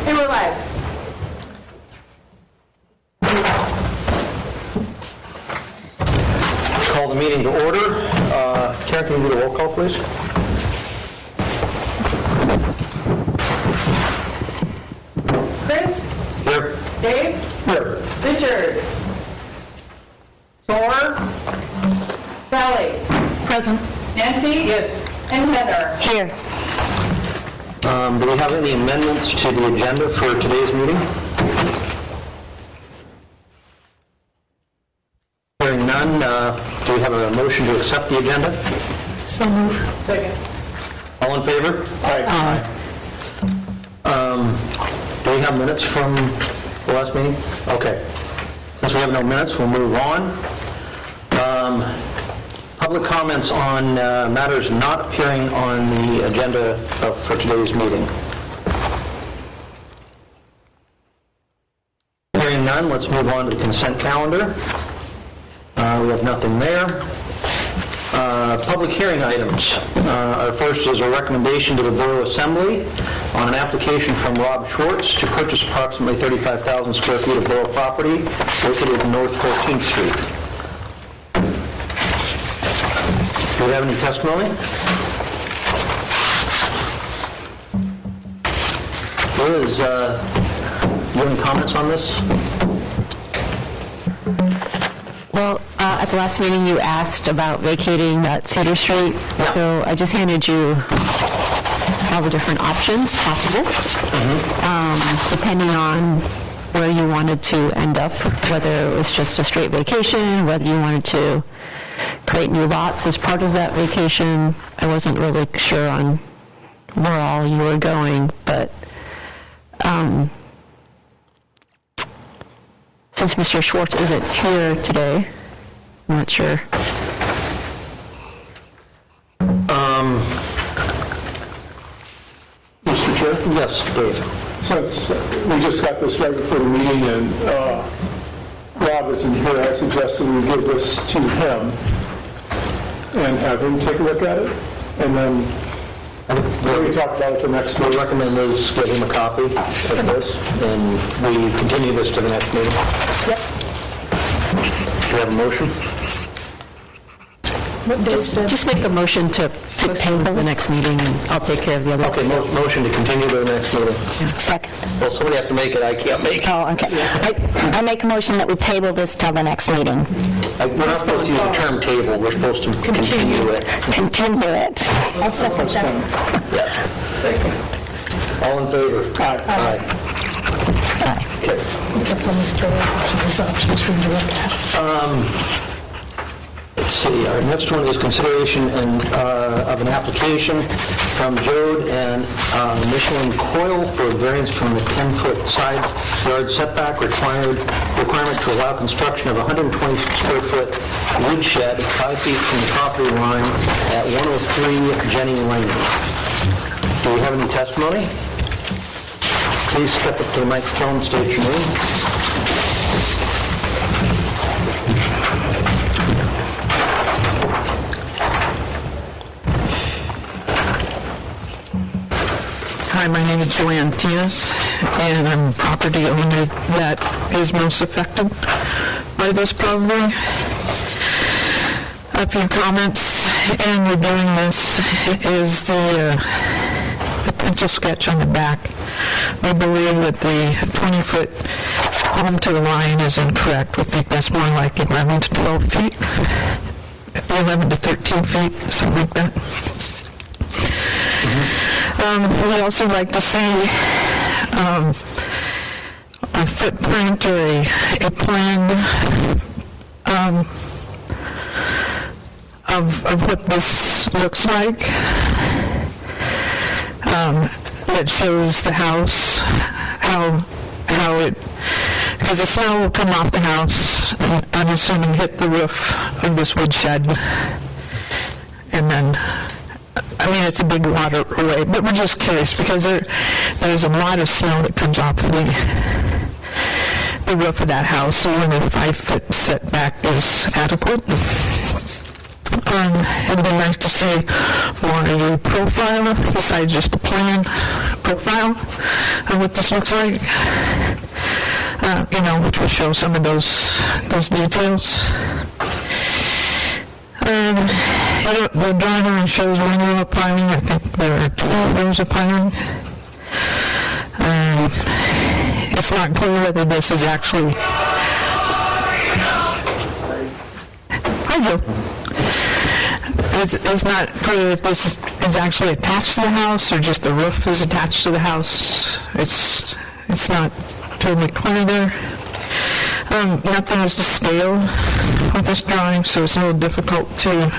And we're live. Call the meeting to order. Karen, can you do the roll call, please? Chris? Here. Dave? Here. Richard? Thor? Sally? Present. Nancy? Yes. And Heather? Here. Do we have any amendments to the agenda for today's meeting? Hearing none, do we have a motion to accept the agenda? So move. Second. All in favor? Aye. Do we have minutes from the last meeting? Okay. Since we have no minutes, we'll move on. Public comments on matters not appearing on the agenda for today's meeting. Hearing none, let's move on to the consent calendar. We have nothing there. Public hearing items. Our first is a recommendation to the Borough Assembly on an application from Rob Schwartz to purchase approximately 35,000 square feet of borough property located in North 14th Street. Do we have any testimony? Liz, do you have any comments on this? Well, at the last meeting you asked about vacating that Cedar Street, so I just handed you all the different options possible, depending on where you wanted to end up, whether it was just a straight vacation, whether you wanted to create new lots as part of that vacation. I wasn't really sure on where all you were going, but since Mr. Schwartz isn't here today, I'm not sure. Mr. Chair? Yes, Dave. Since we just got this right before the meeting and Rob isn't here, I suggested we give this to him and have him take a look at it, and then we talk about it the next We meeting. recommend Liz give him a copy of this, and we continue this to the next meeting. Yep. Do you have a motion? Just make a motion to table the next meeting, and I'll take care of the other. Okay, motion to continue to the next meeting. Second. Well, somebody has to make it, I can't make it. Oh, okay. I make a motion that we table this till the next meeting. We're not supposed to use the term table, we're supposed to continue it. Continue it. I'll second that. Yes. All in favor? Aye. Okay. Let's see, our next one is consideration of an application from Jode and Michelin Coil for variance from the 10-foot side yard setback requirement to allow construction of a 120 square foot wood shed 5 feet from the property line at 103 Jenny Lane. Do we have any testimony? Please step up to the microphone, state your name. Hi, my name is Joanne Diaz, and I'm a property owner that is most affected by this problem. A few comments in reviewing this is the pencil sketch on the back. We believe that the 20-foot home to the line is incorrect. We think that's more like 11 to 12 feet, 11 to 13 feet, something like that. We'd also like to see a footprint or a plan of what this looks like that shows the house, how it, because the snow will come off the house, I'm assuming hit the roof of this wood shed, and then I mean, it's a big waterway, but we're just curious because there's a lot of snow that comes off the roof of that house, so when the 5-foot setback is adequate. It'd be nice to see more of your profile besides just the plan profile of what this looks like. Which will show some of those details. The drawing shows one row of piling. I think there are 2 rows of piling. It's not clear whether this is actually... Hi, Joe. It's not clear if this is actually attached to the house or just the roof is attached to the house. It's not totally clear there. Nothing is to scale with this drawing, so it's a little difficult to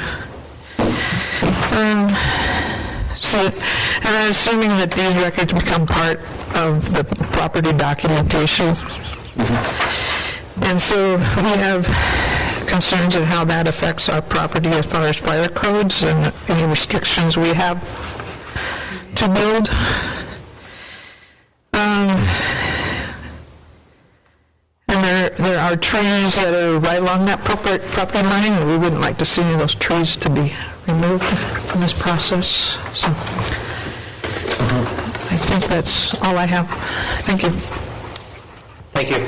see it. And I'm assuming that these records become part of the property documentation. And so we have concerns of how that affects our property as far as fire codes and any restrictions we have to build. And there are trees that are right along that property line, and we wouldn't like to see any of those trees to be removed from this process. So I think that's all I have. Thank you. Thank you.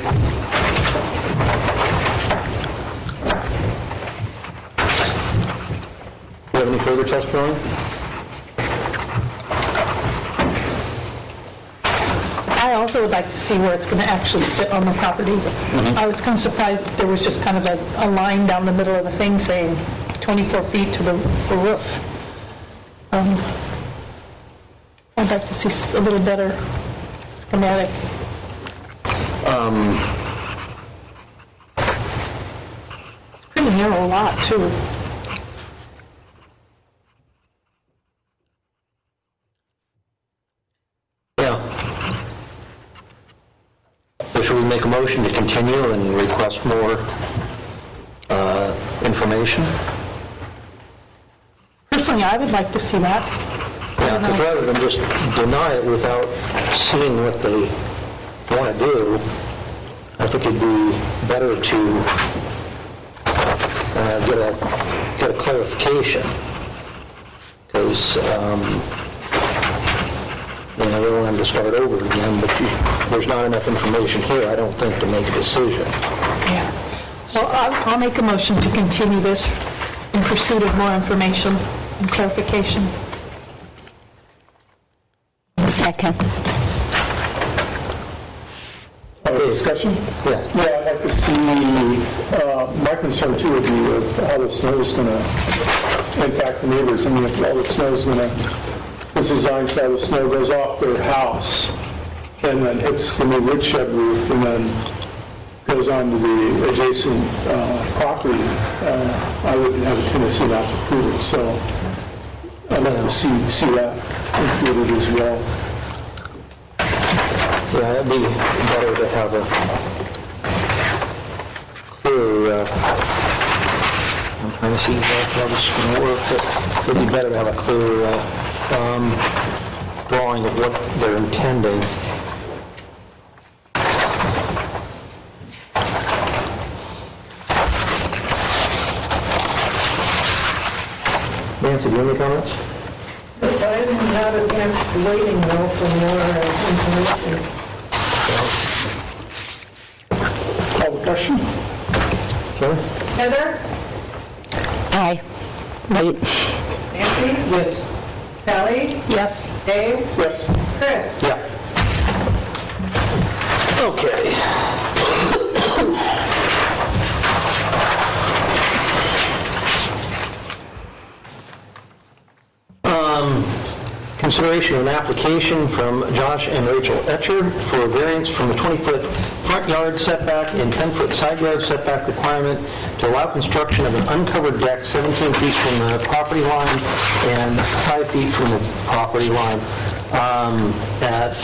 Do you have any further testimony? I also would like to see where it's going to actually sit on the property. I was kind of surprised that there was just kind of a line down the middle of the thing saying 24 feet to the roof. I'd like to see a little better schematic. It's a pretty narrow lot, too. Should we make a motion to continue and request more information? Personally, I would like to see that. Yeah, because rather than just deny it without seeing what they want to do, I think it'd be better to get a clarification. Because I don't want them to start over again, but there's not enough information here, I don't think, to make a decision. Yeah. Well, I'll make a motion to continue this in pursuit of more information and clarification. Second. Discussion? Yeah. Yeah, I'd like to see, my concern too would be with how the snow is going to impact the neighbors. I mean, if all the snow is going to, this design side of the snow goes off their house and then hits the new woodshed roof and then goes on to the adjacent property, I wouldn't have a tendency not to approve it. So I'd like to see that included as well. Yeah, it'd be better to have a clear, I'm trying to see exactly how this is going to work, but it'd be better to have a clear drawing of what they're intending. Nancy, do you have any comments? I'm not against waiting though for more information. Call the question? Kelly? Heather? Aye. Wait. Nancy? Yes. Sally? Yes. Dave? Yes. Chris? Yeah. Okay. Consideration of an application from Josh and Rachel Etchard for a variance from the 20-foot front yard setback and 10-foot side yard setback requirement to allow construction of an uncovered deck 17 feet from the property line and 5 feet from the property line at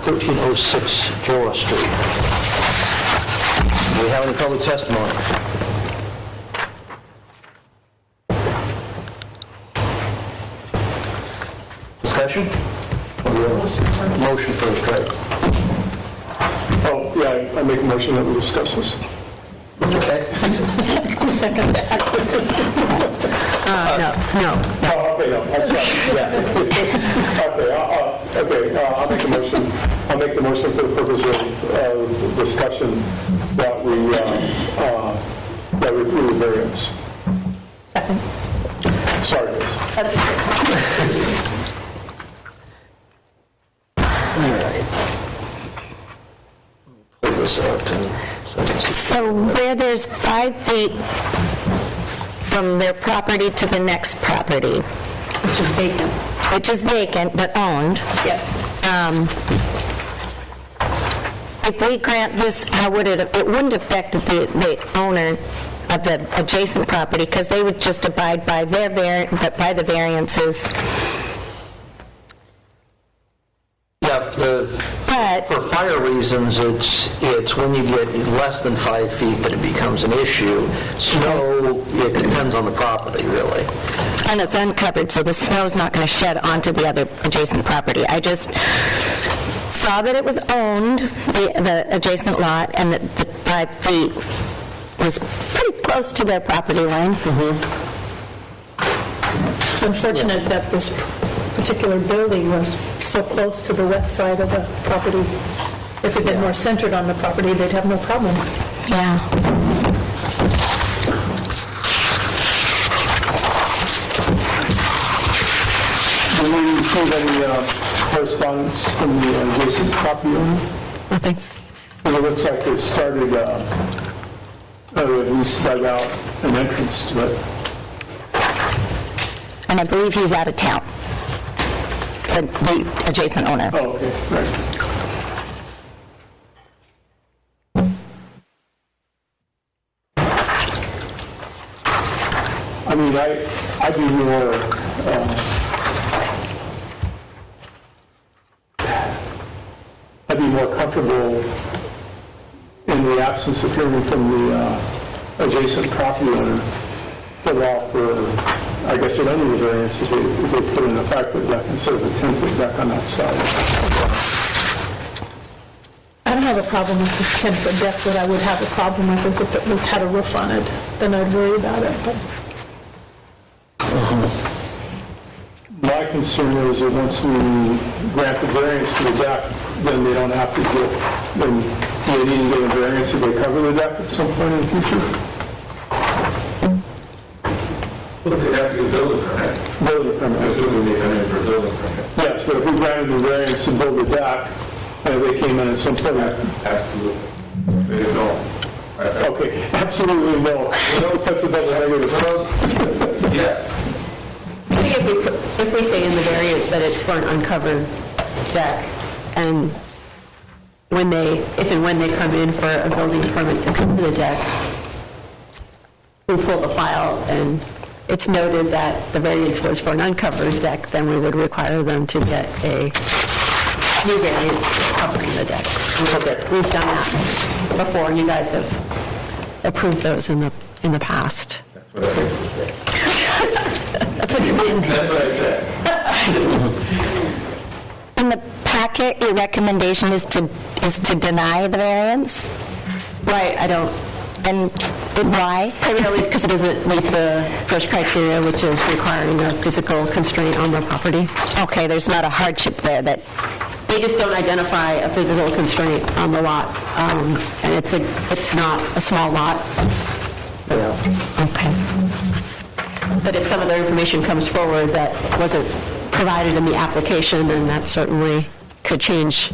1306 Joa Street. Do we have any public testimony? Discussion? Motion first, right? Oh, yeah, I make a motion that we discuss this. Okay. I'll second that. No. Oh, okay, no, I'm sorry. Okay, I'll make a motion. I'll make the motion for the purpose of discussion that we approve the variance. Second. Sorry, Liz. Pull this up and... So where there's 5 feet from their property to the next property, Which is vacant. which is vacant but owned, Yes. if we grant this, how would it wouldn't affect the owner of the adjacent property, because they would just abide by by the variances. Yeah, But for fire reasons, it's when you get less than 5 feet that it becomes an issue. Snow, it depends on the property, really. and it's uncovered, so the snow's not going to shed onto the other adjacent property. I just saw that it was owned, the adjacent lot, and that the 5 feet was pretty close to their property line. It's unfortunate that this particular building was so close to the west side of the property. If it had been more centered on the property, they'd have no problem. Yeah. Did we receive any correspondence from the adjacent property owner? Nothing. Well, it looks like they've started, at least dug out an entrance to it. And I believe he's out of town, the adjacent owner. Oh, okay, right. I mean, I'd be more, I'd be more comfortable in the absence of hearing from the adjacent property owner to allow for, I guess, an under variance if they put in a 5-foot deck instead of a 10-foot deck on that side. I don't have a problem with this 10-foot deck. What I would have a problem with is if it had a roof on it, then I'd worry about it. But My concern is that once we grant the variance for the deck, then they don't have to then they need to get a variance if they cover the deck at some point in the future. Well, they have to get a building permit. Building permit. Assuming they come in for a building permit. Yes, but if we granted the variance and build a deck, and if they came in at some point, Absolutely. They don't. okay, absolutely no. That's a double negative. Yes. I think if we say in the variance that it's for an uncovered deck, and if and when they come in for a building permit to cover the deck, we pull the file and it's noted that the variance was for an uncovered deck, then we would require them to get a new variance for covering the deck. We've done that before, and you guys have approved those in the past. That's what I think. That's what he's saying. That's what I said. In the packet, your recommendation is to deny the variance? Right, I don't, And why? primarily because it doesn't meet the first criteria, which is requiring a physical constraint on the property. Okay, there's not a hardship there that, They just don't identify a physical constraint on the lot, and it's not a small lot. okay. But if some other information comes forward that wasn't provided in the application, then that certainly could change.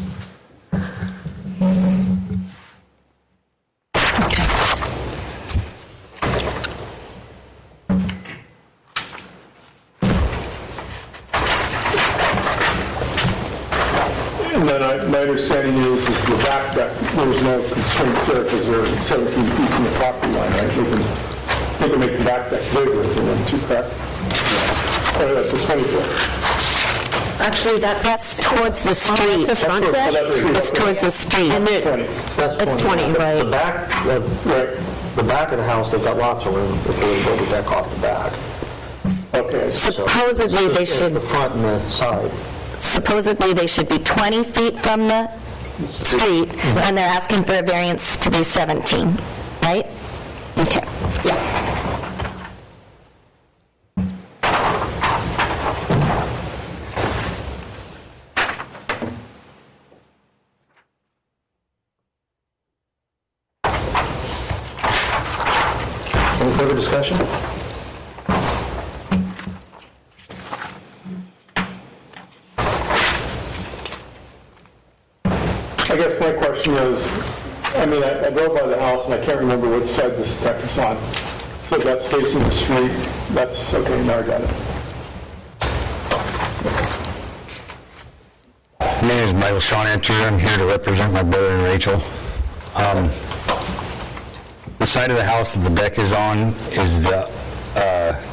And then my understanding is the back deck, there's no constraints there because they're 17 feet from the property line, right? They can make the back deck bigger if they want to, correct? Or that's a 20-foot. Actually, That's towards the street. That's a front deck. It's towards the street. And 20. it's 20, right? The back, Right. the back of the house, they've got lots of room if they build the deck off the back. Okay. Supposedly, they It's should, the front and the side. supposedly, they should be 20 feet from the street, and they're asking for a variance to be 17, right? Okay. Yeah. further discussion? I guess my question is, I mean, I drove by the house and I can't remember what side this deck is on. So that's facing the street, that's, okay, now I got it. My name is Michael Sean Entry. I'm here to represent my brother and Rachel. The side of the house that the deck is on is the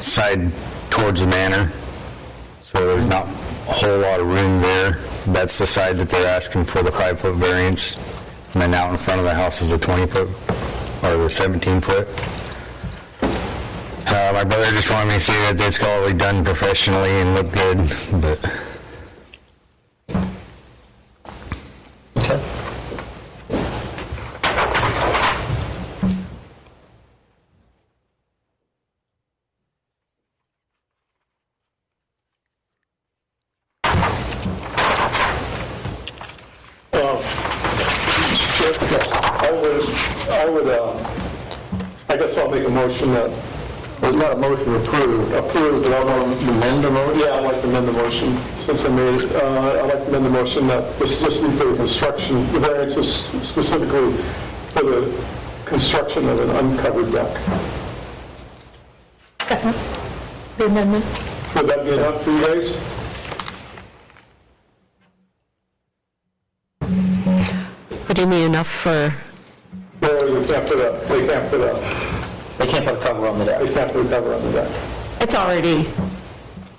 side towards the manor. So there's not a whole lot of room there. That's the side that they're asking for the 5-foot variance. And then out in front of the house is a 20-foot or the 17-foot. My brother just wanted me to say that it's all done professionally and look good, but... Okay. I guess I'll make a motion that, There's not a motion to approve, but I'll amend the motion. yeah, I'd like to amend the motion, since I made it. I'd like to amend the motion that this is just be for the construction, the variance is specifically for the construction of an uncovered deck. The amendment. Would that be enough for you guys? What do you mean enough for, Or they can't put a, They can't put a cover on the deck. they can't put a cover on the deck. it's already,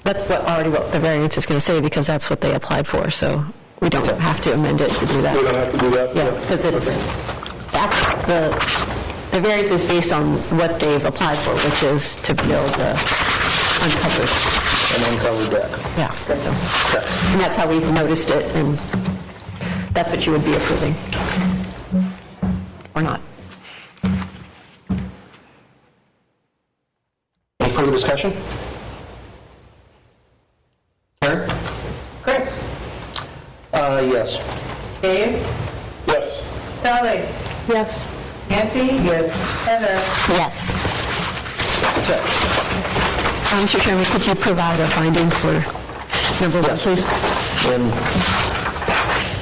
that's what the variance is going to say because that's what they applied for, so we don't have to amend it to do We that. don't have to do that? Yeah, because it's, the variance is based on what they've applied for, which is to build the uncovered, An uncovered deck. yeah. So, and that's how we've noticed it, and that's what you would be approving. Or not. Any further discussion? Karen? Chris? Yes. Dave? Yes. Sally? Yes. Nancy? Yes. Heather? Yes. Mr. Chairman, could you provide a finding for number one, please? And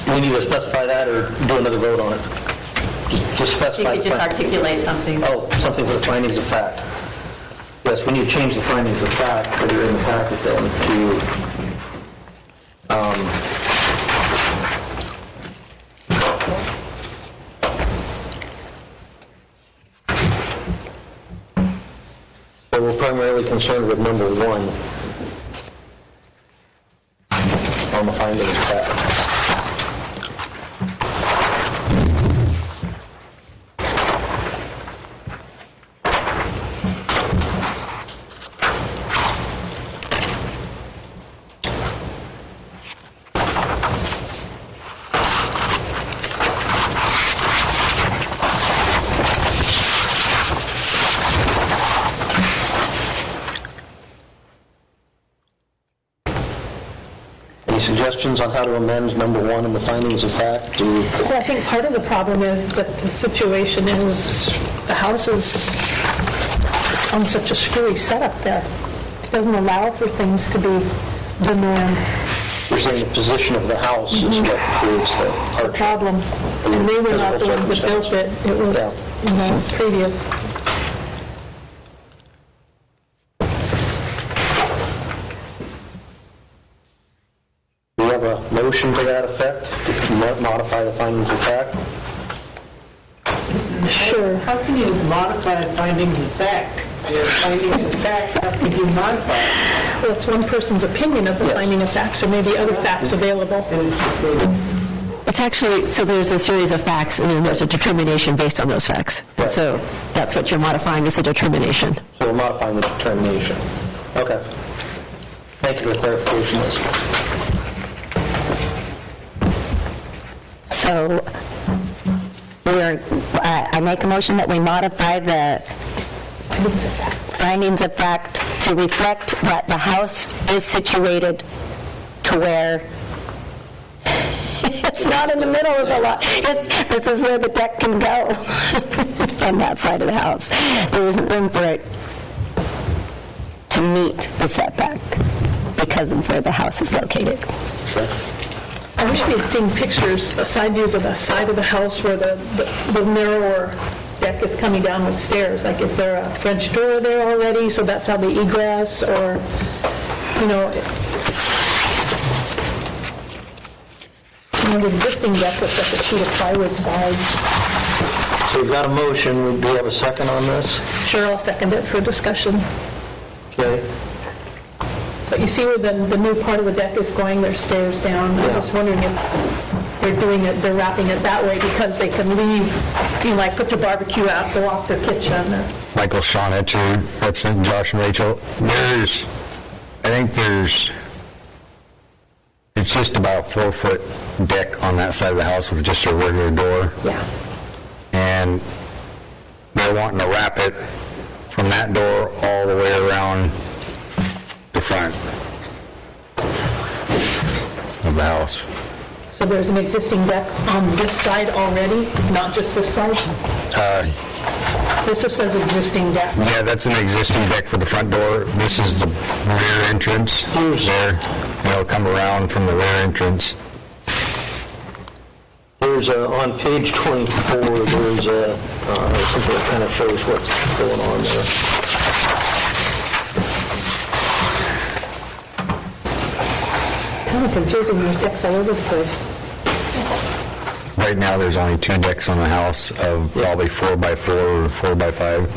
do we need to specify that or do another vote on it? Just specify the fact. articulate something. Oh, something for the findings of fact. Yes, we need to change the findings of fact that are in the packet then so we're primarily concerned with number one on the findings of fact. Suggestions on how to amend number one in the findings of fact? Well, I think part of the problem is that the situation is the house is on such a screwy setup there. It doesn't allow for things to be the norm, You're saying the position of the house is what creates the the hardship. problem. And they were not the ones that built it. It was, previous. Do you have a motion to that effect, to modify the findings of fact? Sure. How can you modify findings of fact? The findings of fact, how can you modify it? Well, it's one person's opinion of the Yes. finding of facts. There may be other facts available. And it's just a- It's actually, so there's a series of facts, and then there's a determination based on those facts. And Right. so that's what you're modifying, is a determination. So we're modifying the determination. Okay. Thank you for the clarification, Liz. So I make a motion that we modify the findings of fact to reflect that the house is situated to where it's not in the middle of the lot. This is where the deck can go. on that side of the house. There isn't room for it to meet the setback because of where the house is located. I wish we had seen pictures, side views of the side of the house where the narrower deck is coming down with stairs. Like, is there a French door there already, so that's how the egress, or, the existing deck looks like a sheet of plywood size. So we've got a motion. Do we have a second on this? Sure, I'll second it for discussion. Okay. But you see where the new part of the deck is going, there's stairs down. I was wondering if they're doing it, they're wrapping it that way because they can leave, like put their barbecue out, go off their kitchen. Michael Sean Etcher, representing Josh and Rachel. It's just about a 4-foot deck on that side of the house with just a regular door. Yeah. And they're wanting to wrap it from that door all the way around the front of the house. So there's an existing deck on this side already, not just this side? This just says existing deck. Yeah, that's an existing deck for the front door. This is the rear entrance. There. They'll come around from the rear entrance. There's on page 24, there's something that kind of shows what's going on there. Kind of confusing, there's decks all over the place. Right now, there's only 2 decks on the house of probably 4x4 or 4x5.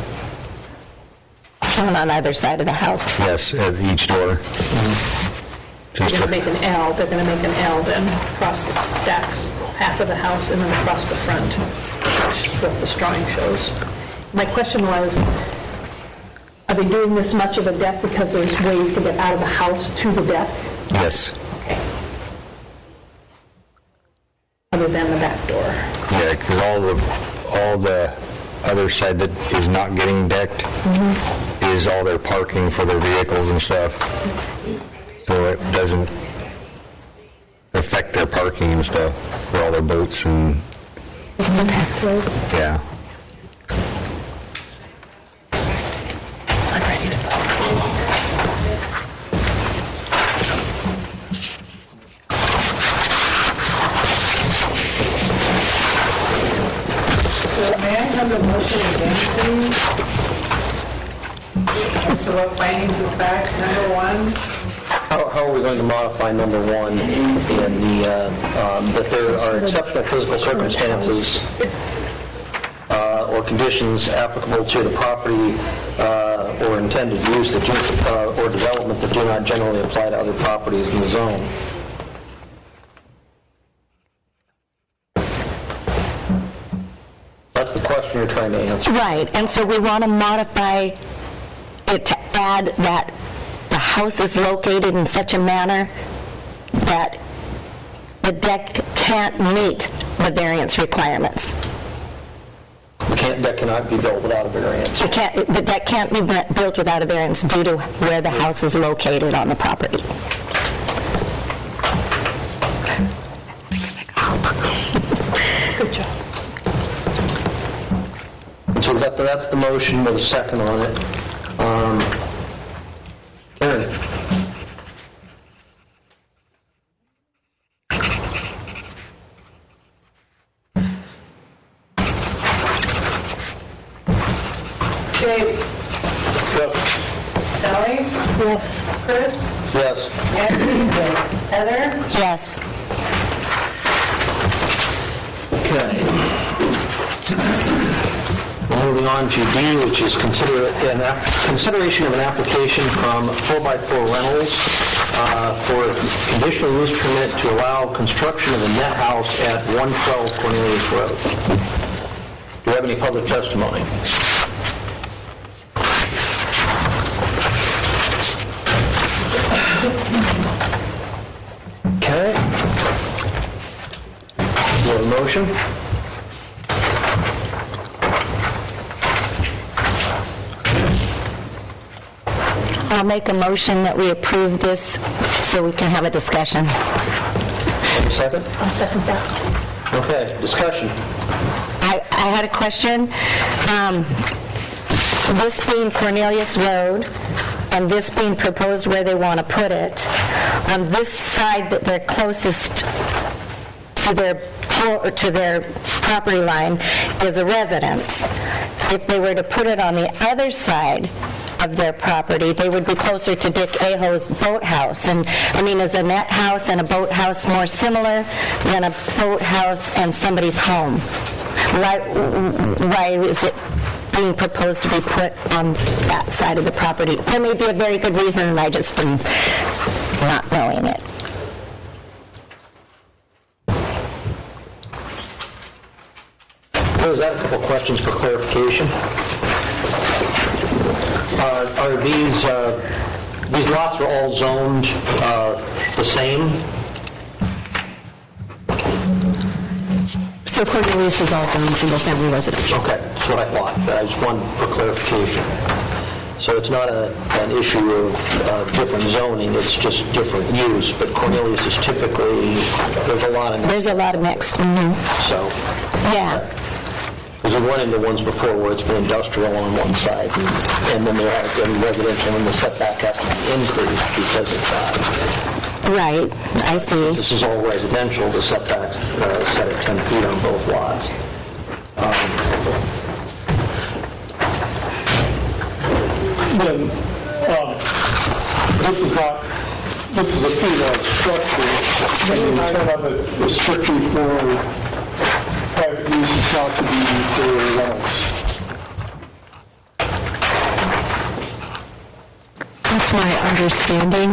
One on either side of the house. Yes, at each door. They're going to make an L, then across the stacks, half of the house, and then across the front, which is what this drawing shows. My question was, are they doing this much of a deck because there's ways to get out of the house to the deck? Yes. Okay. Other than the back door. Yeah, because all the other side that is not getting decked is all their parking for their vehicles and stuff. So it doesn't affect their parking and stuff for all their boats and, yeah. I'm ready to go. So may I have a motion again, please? So what findings of fact, number 1? How are we going to modify number 1 in that there are exceptional physical circumstances or conditions applicable to the property or intended use that or development that do not generally apply to other properties in the zone? That's the question you're trying to answer. Right, and so we want to modify it to add that the house is located in such a manner that the deck can't meet the variance requirements. Deck cannot be built without a variance. The deck can't be built without a variance due to where the house is located on the property. Good job. So that's the motion with a second on it. Karen? Dave? Yes. Sally? Yes. Chris? Yes. Nancy? Yes. Heather? Yes. Okay. Moving on to D, which is consideration of an application from 4x4 Rentals for a conditional use permit to allow construction of a net house at 112 Cornelius Road. Do you have any public testimony? Okay. Do you have a motion? I'll make a motion that we approve this so we can have a discussion. Second? I'll second that. Okay, discussion. I I had a question. This being Cornelius Road, and this being proposed where they want to put it, on this side that they're closest to their property line is a residence. If they were to put it on the other side of their property, they would be closer to Dick Aho's boathouse. And, I mean, is a net house and a boathouse more similar than a boathouse and somebody's home? Why is it being proposed to be put on that side of the property? There may be a very good reason, and I just am not knowing it. There's a couple questions for clarification. Are these lots are all zoned the same? So Cornelius is also in single-family residential. Okay, that's what I thought. I just wanted for clarification. So it's not an issue of different zoning, it's just different use, but Cornelius is typically, there's a lot of mix. So, Yeah. because we went into ones before where it's been industrial on one side, and then there have been residential, and the setback has to be increased because of that. Right, I see. This is all residential, the setbacks set at 10 feet on both lots. Then, this is a female structure, and the intent of it is strictly for private use, it's not to be for rentals. That's my understanding.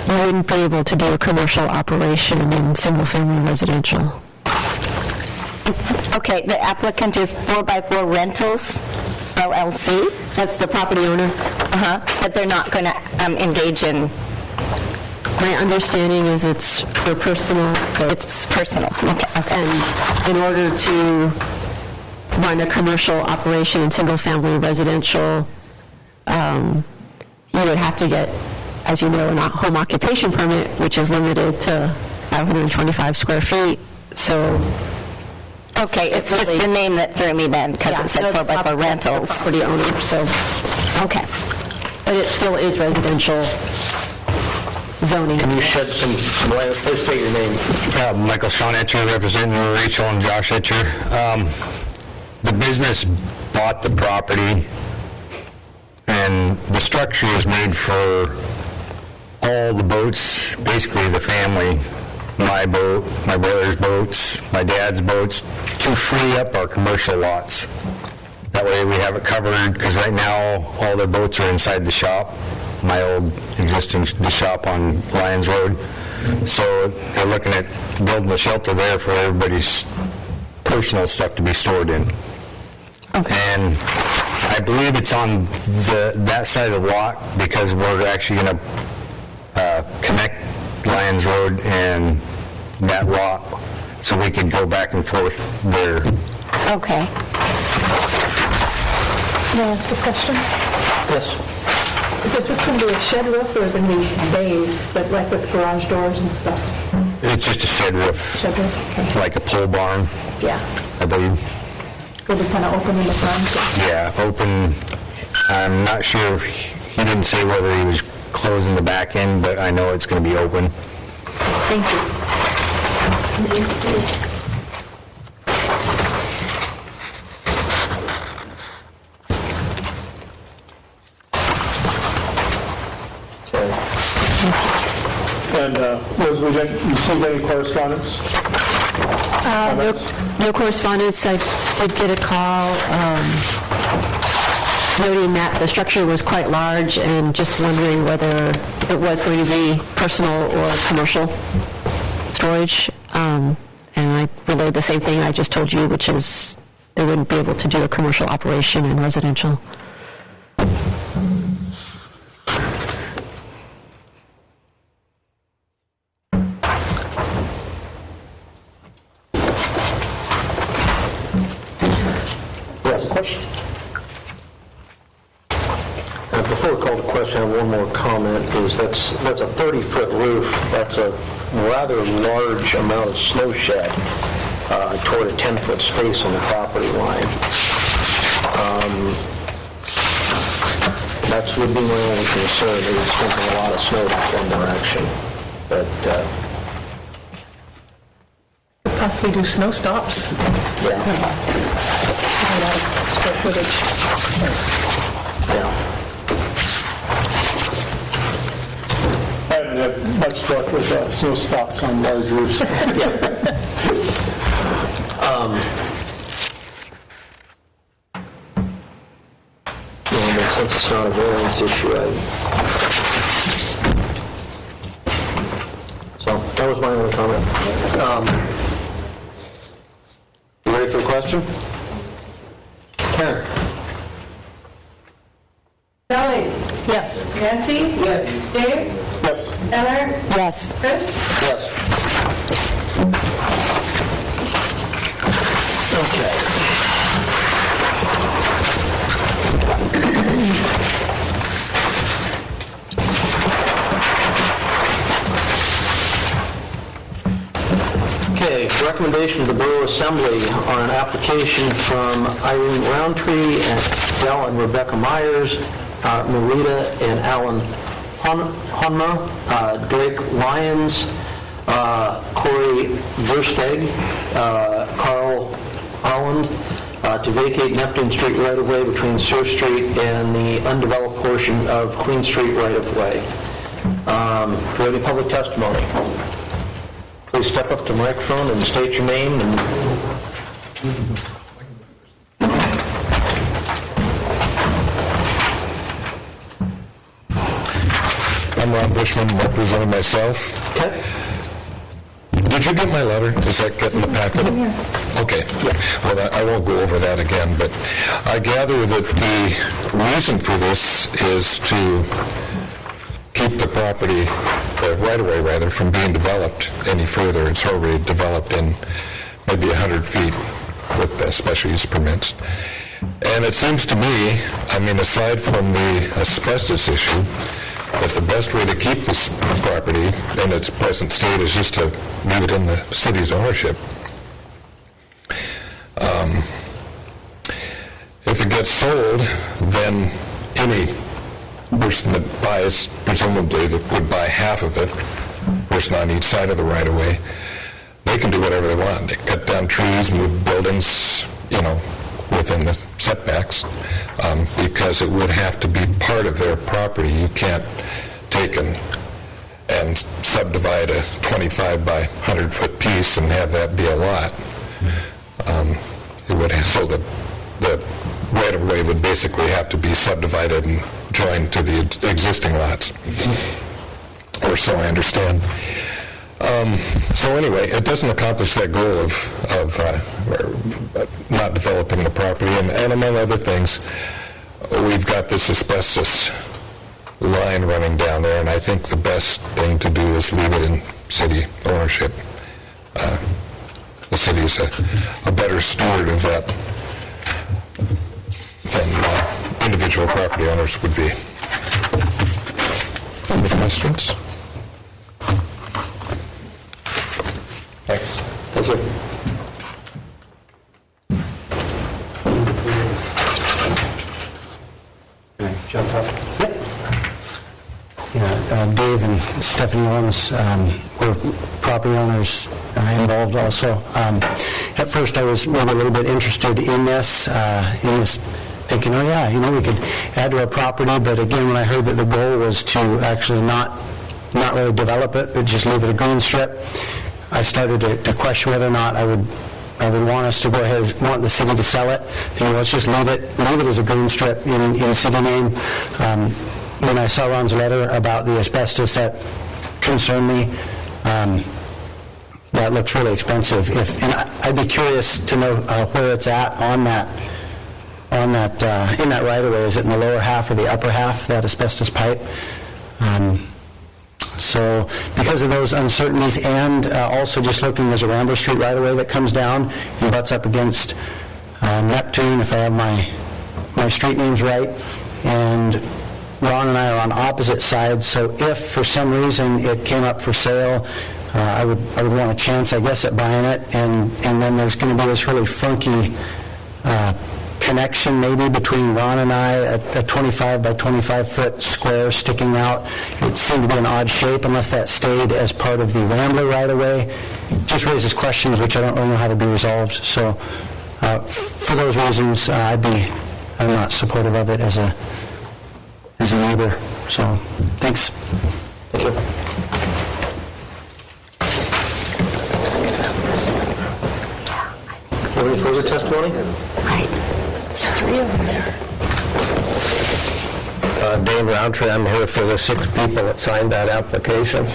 You wouldn't be able to do a commercial operation in single-family residential. Okay, the applicant is 4x4 Rentals, LLC. That's the property owner. But they're not going to engage in... My understanding is it's for personal. It's personal. Okay. And in order to run a commercial operation in single-family residential, you would have to get, as you know, a home occupation permit, which is limited to 525 square feet. So, okay, it's just the name that threw me then, because it said 4x4 Rentals. Property owner, so. Okay. But it still is residential zoning. Can you shed some light? Please state your name. Michael Sean Etcher, representing Rachel and Josh Etcher. The business bought the property, and the structure is made for all the boats, basically the family, my boat, my brother's boats, my dad's boats, to free up our commercial lots. That way we have it covered, because right now all their boats are inside the shop, my old existing the shop on Lyons Road. So they're looking at building a shelter there for everybody's personal stuff to be stored in. And I believe it's on that side of the lot, because we're actually going to connect Lyons Road and that lot, so we can go back and forth there. Okay. May I ask a question? Yes. Is it just going to be a shed roof, or is it going to be bays, like with garage doors and stuff? It's just a shed roof, Shed roof, okay. like a pole barn, Yeah. I believe. So it'll be kind of open in the front? Yeah, open. I'm not sure if he didn't say whether he was closing the back end, but I know it's going to be open. Thank you. And Liz, we didn't receive any correspondence? No correspondence. I did get a call noting that the structure was quite large and just wondering whether it was going to be personal or commercial storage. And I relayed the same thing I just told you, which is they wouldn't be able to do a commercial operation in residential. Before we call the question, I have one more comment, is that's a 30-foot roof. That's a rather large amount of snow shed. toward a 10-foot space on the property line. That would be my only concern. It was dumping a lot of snow that one direction. But, Possibly do snow stops. yeah, A lot of square footage. yeah. I haven't had much luck with snow stops on large roofs. Since it's not a variance issue, so that was my only comment. You ready for the question? Karen? Kelly? Yes. Nancy? Yes. Dave? Yes. Heather? Yes. Chris? Yes. Okay. Okay, recommendation of the Borough Assembly on an application from Irene Roundtree and Del and Rebecca Myers, Marita and Alan Honma, Drake Lyons, Corey Versteg, Carl Holland, to vacate Neptune Street right-of-way between Surf Street and the undeveloped portion of Queen Street right-of-way. Do you have any public testimony? Please step up to the microphone and state your name and... I'm Ron Bushman, representing myself. Okay. Did you get my letter? Does that get in the packet? Okay. Well, I won't go over that again, but I gather that the reason for this is to keep the property, right-of-way rather, from being developed any further. It's already developed in maybe 100 feet with the special use permits. And it seems to me, I mean, aside from the asbestos issue, that the best way to keep this property in its present state is just to leave it in the city's ownership. If it gets sold, then any person that buys, presumably that would buy half of it, person on each side of the right-of-way, they can do whatever they want. They cut down trees, move buildings, within the setbacks, because it would have to be part of their property. You can't take and subdivide a 25 by 100 foot piece and have that be a lot. So the right-of-way would basically have to be subdivided and joined to the existing lots, or so I understand. So anyway, it doesn't accomplish that goal of not developing the property, and among other things, we've got this asbestos line running down there, and I think the best thing to do is leave it in city ownership. The city is a better steward of that than individual property owners would be. Any questions? Thanks. Thank you. Can I jump up? Yep. Yeah, Dave and Stephanie Owens were property owners involved also. At first I was maybe a little bit interested in this thinking, oh yeah, we could add to our property, but again, when I heard that the goal was to actually not really develop it, but just leave it a green strip, I started to question whether or not I would want us to go ahead, want the city to sell it. Thinking, let's just leave it as a green strip in city name. When I saw Ron's letter about the asbestos, that concerned me. That looks really expensive. And I'd be curious to know where it's at in that right of way. Is it in the lower half or the upper half, that asbestos pipe? So because of those uncertainties, and also just looking, there's a Rambler Street right-of-way that comes down and butts up against Neptune, if I have my street names right, and Ron and I are on opposite sides, so if for some reason it came up for sale, I would want a chance, I guess, at buying it, and then there's going to be this really funky connection maybe between Ron and I, a 25 by 25 foot square sticking out. It seemed to be an odd shape unless that stayed as part of the Rambler right away. It just raises questions which I don't really know how to be resolved. So for those reasons, I'm not supportive of it as a neighbor. So thanks. Thank you. Any further testimony? Three of them there. Dave Roundtree, I'm here for the 6 people that signed that application.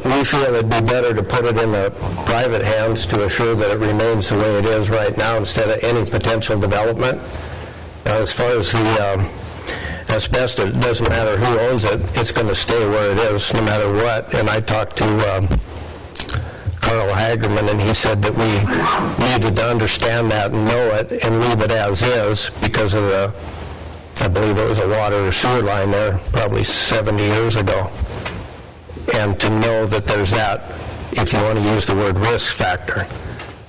We feel it'd be better to put it in the private hands to assure that it remains the way it is right now instead of any potential development. As far as the asbestos, it doesn't matter who owns it, it's going to stay where it is no matter what. And I talked to Carl Hagerman, and he said that we needed to understand that and know it and leave it as is because of the, I believe it was a water or sewer line there probably 70 years ago. And to know that there's that, if you want to use the word risk factor.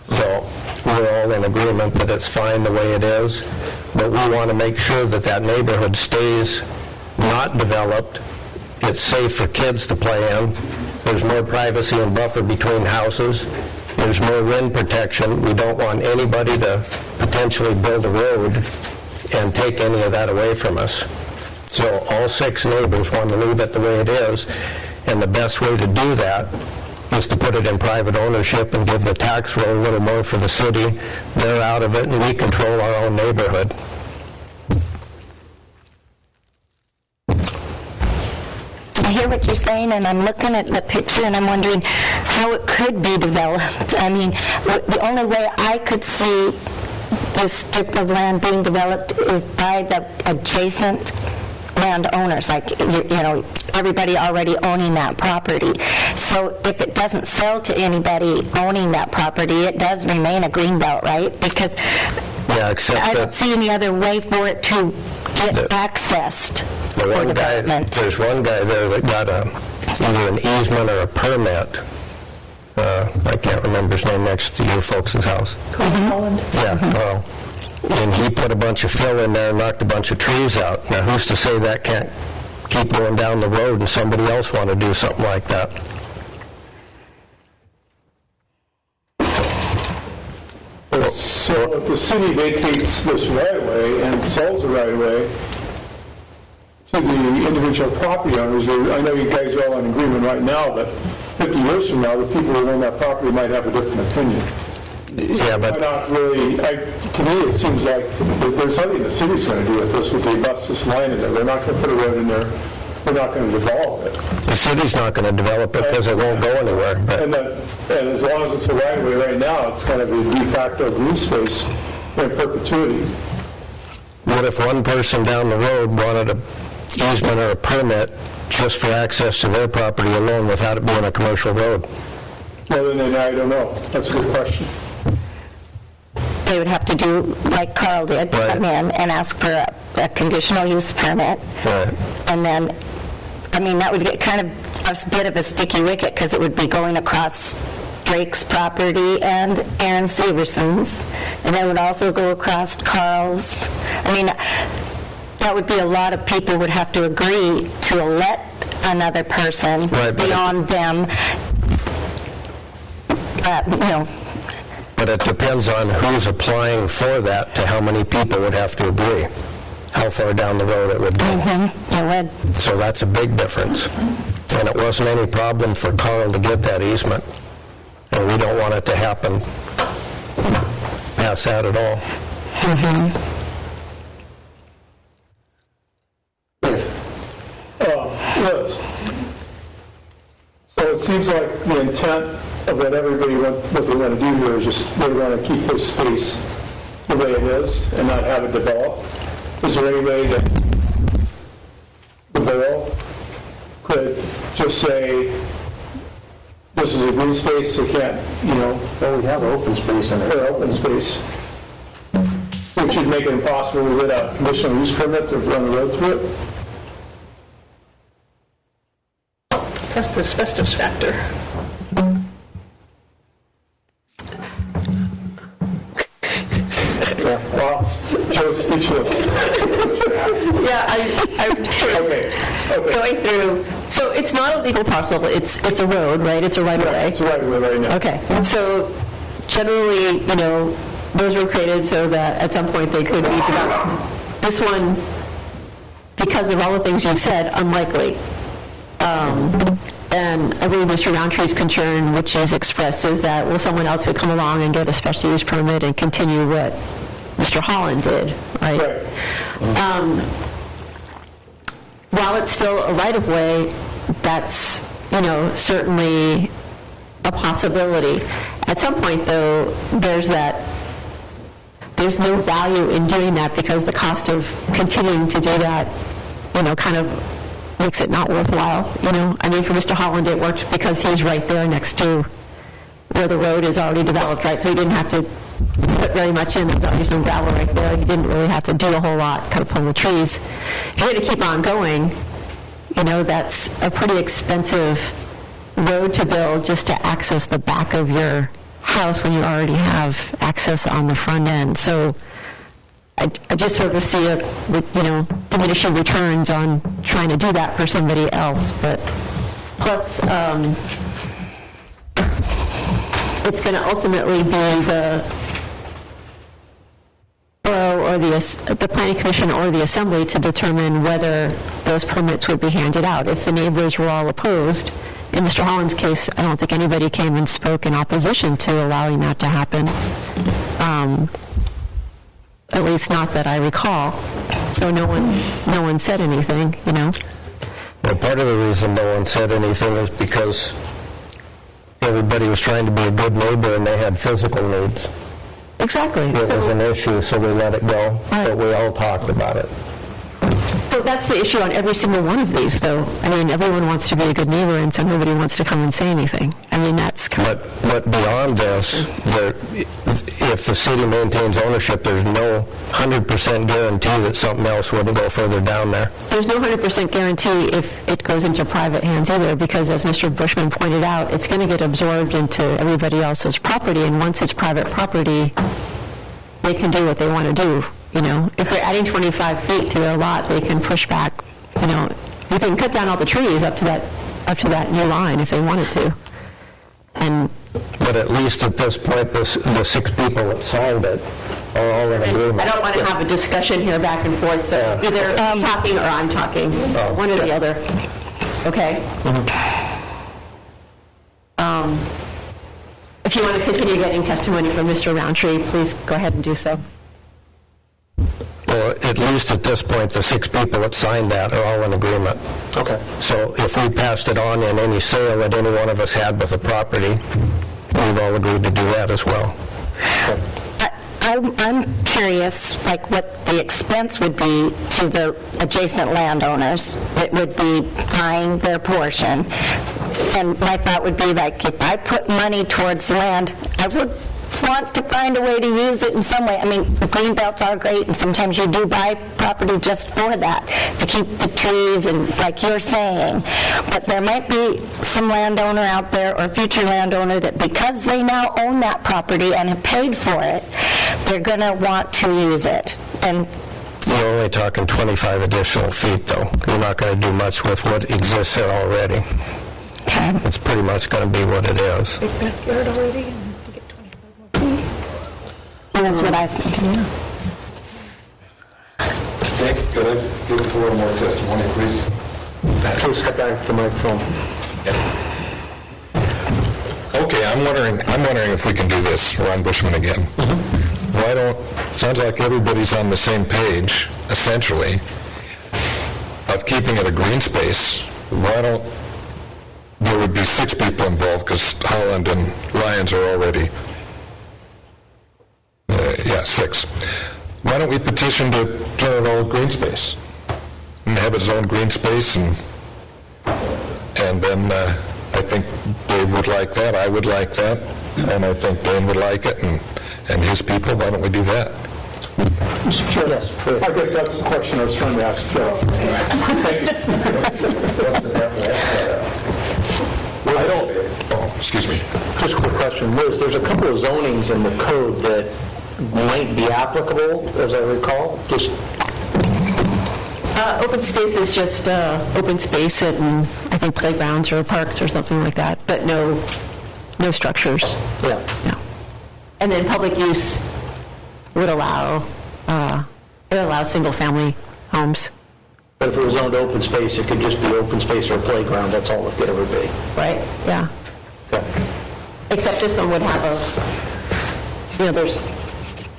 So we're all in agreement that it's fine the way it is, but we want to make sure that that neighborhood stays not developed. It's safe for kids to play in. There's more privacy and buffer between houses. There's more wind protection. We don't want anybody to potentially build a road and take any of that away from us. So all 6 neighbors want to leave it the way it is, and the best way to do that is to put it in private ownership and give the tax roll a little more for the city. They're out of it, and we control our own neighborhood. I hear what you're saying, and I'm looking at the picture, and I'm wondering how it could be developed. I mean, the only way I could see this strip of land being developed is by the adjacent landowners, like, you know, everybody already owning that property. So if it doesn't sell to anybody owning that property, it does remain a greenbelt, right? Because yeah, except I don't see any other way for it to get accessed for development. There's one guy there that got either an easement or a permit. I can't remember his name, next to your folks' house. Holland. Yeah, Carl. And he put a bunch of fill in there and knocked a bunch of trees out. Now, who's to say that can't keep going down the road and somebody else want to do something like that? So if the city vacates this right-of-way and sells the right-of-way to the individual property owners, I know you guys are all in agreement right now, but 50 years from now, the people who own that property might have a different opinion. Yeah, but not really. To me, it seems like there's nothing the city's going to do with this. If they bust this line in there, they're not going to put a road in there. They're not going to develop it. the city's not going to develop it because it won't go anywhere. But And as long as it's a right of way right now, it's kind of a de facto green space in perpetuity. what if one person down the road wanted an easement or a permit just for access to their property alone without it being a commercial road? Well, then I don't know. That's a good question. They would have to do like Carl did, Right. come in and ask for a conditional use permit. Right. And then, I mean, that would get kind of a bit of a sticky wicket because it would be going across Drake's property and Aaron Severson's. And then it would also go across Carl's. I mean, that would be a lot of people would have to agree to let another person Right, but beyond them, you know. But it depends on who's applying for that to how many people would have to agree, how far down the road it would be. It would. So that's a big difference. And it wasn't any problem for Carl to get that easement. And we don't want it to happen past that at all. Liz. So it seems like the intent of what everybody, what they want to do here is just, they want to keep this space the way it is and not have it develop. Is there any way that the borough could just say, this is a green space, so can't, you know, Well, we have open space in or open space, which would make it impossible to get a conditional use permit to run the road through it? test the asbestos factor. Well, Joe's speechless. Yeah, I'm going through, so it's not a legal parcel, it's a road, right? It's a right-of-way? It's right away right now. Okay, so generally, those were created so that at some point they could be developed. This one, because of all the things you've said, unlikely. And I believe Mr. Roundtree's concern, which is expressed, is that, well, someone else could come along and get a special use permit and continue what Mr. Holland did, right? While it's still a right-of-way, that's, certainly a possibility. At some point, though, there's no value in doing that because the cost of continuing to do that, kind of makes it not worthwhile. For Mr. Holland, it worked because he's right there next to where the road is already developed, right? So he didn't have to put very much in. There's already some gravel right there. He didn't really have to do a whole lot, cut up the trees. If you're going to keep on going, that's a pretty expensive road to build just to access the back of your house when you already have access on the front end. So I just sort of see diminishing returns on trying to do that for somebody else. But plus, it's going to ultimately be the borough or the planning commission or the assembly to determine whether those permits would be handed out. If the neighbors were all opposed, in Mr. Holland's case, I don't think anybody came and spoke in opposition to allowing that to happen. At least not that I recall. So no one said anything, Well, part of the reason no one said anything is because everybody was trying to be a good neighbor and they had physical needs. Exactly. It was an issue, so we let it go, but we all talked about it. So that's the issue on every single one of these, though. Everyone wants to be a good neighbor, and so nobody wants to come and say anything. That's kind of... But beyond this, if the city maintains ownership, there's no 100% guarantee that something else wouldn't go further down there. There's no 100% guarantee if it goes into private hands either, because as Mr. Bushman pointed out, it's going to get absorbed into everybody else's property, and once it's private property, they can do what they want to do. If they're adding 25 feet to their lot, they can push back, they can cut down all the trees up to that new line if they wanted to. But at least at this point, the 6 people that signed it are all in agreement. I don't want to have a discussion here back and forth, so either talking or I'm talking, one or the other. Okay? If you want to continue getting testimony from Mr. Roundtree, please go ahead and do so. Well, at least at this point, the 6 people that signed that are all in agreement. Okay. So if we passed it on in any sale that any one of us had with the property, we've all agreed to do that as well. I'm curious, what the expense would be to the adjacent landowners. It would be buying their portion. And my thought would be, if I put money towards land, I would want to find a way to use it in some way. The green belts are great, and sometimes you do buy property just for that, to keep the trees and like you're saying. But there might be some landowner out there or future landowner that because they now own that property and have paid for it, they're going to want to use it. And you're only talking 25 additional feet, though. You're not going to do much with what exists there already. Okay. It's pretty much going to be what it is. Big backyard already. That's what I was thinking, yeah. Okay, go ahead, give us a little more testimony, please. Please step back to the microphone. Okay, I'm wondering if we can do this, Ron Bushman again. Why don't, sounds like everybody's on the same page, essentially, of keeping it a green space. Why don't, there would be 6 people involved, because Holland and Lyons are already 6. Why don't we petition to turn it all green space and have its own green space, and then I think Dave would like that, I would like that, and I think Dane would like it, and his people. Why don't we do that? Mr. Chair, yes. I guess that's the question I was trying to ask Joe. Thank you. I don't, oh, excuse me. Just a quick question, Liz, there's a couple of zonings in the code that might be applicable, as I recall, just... Open space is just open space at, I think, playgrounds or parks or something like that, but no structures. Yeah. No. And then public use would allow single-family homes. But if it was zoned open space, it could just be open space or a playground, that's all it could ever be. Right, yeah. Okay. Except this one would have there's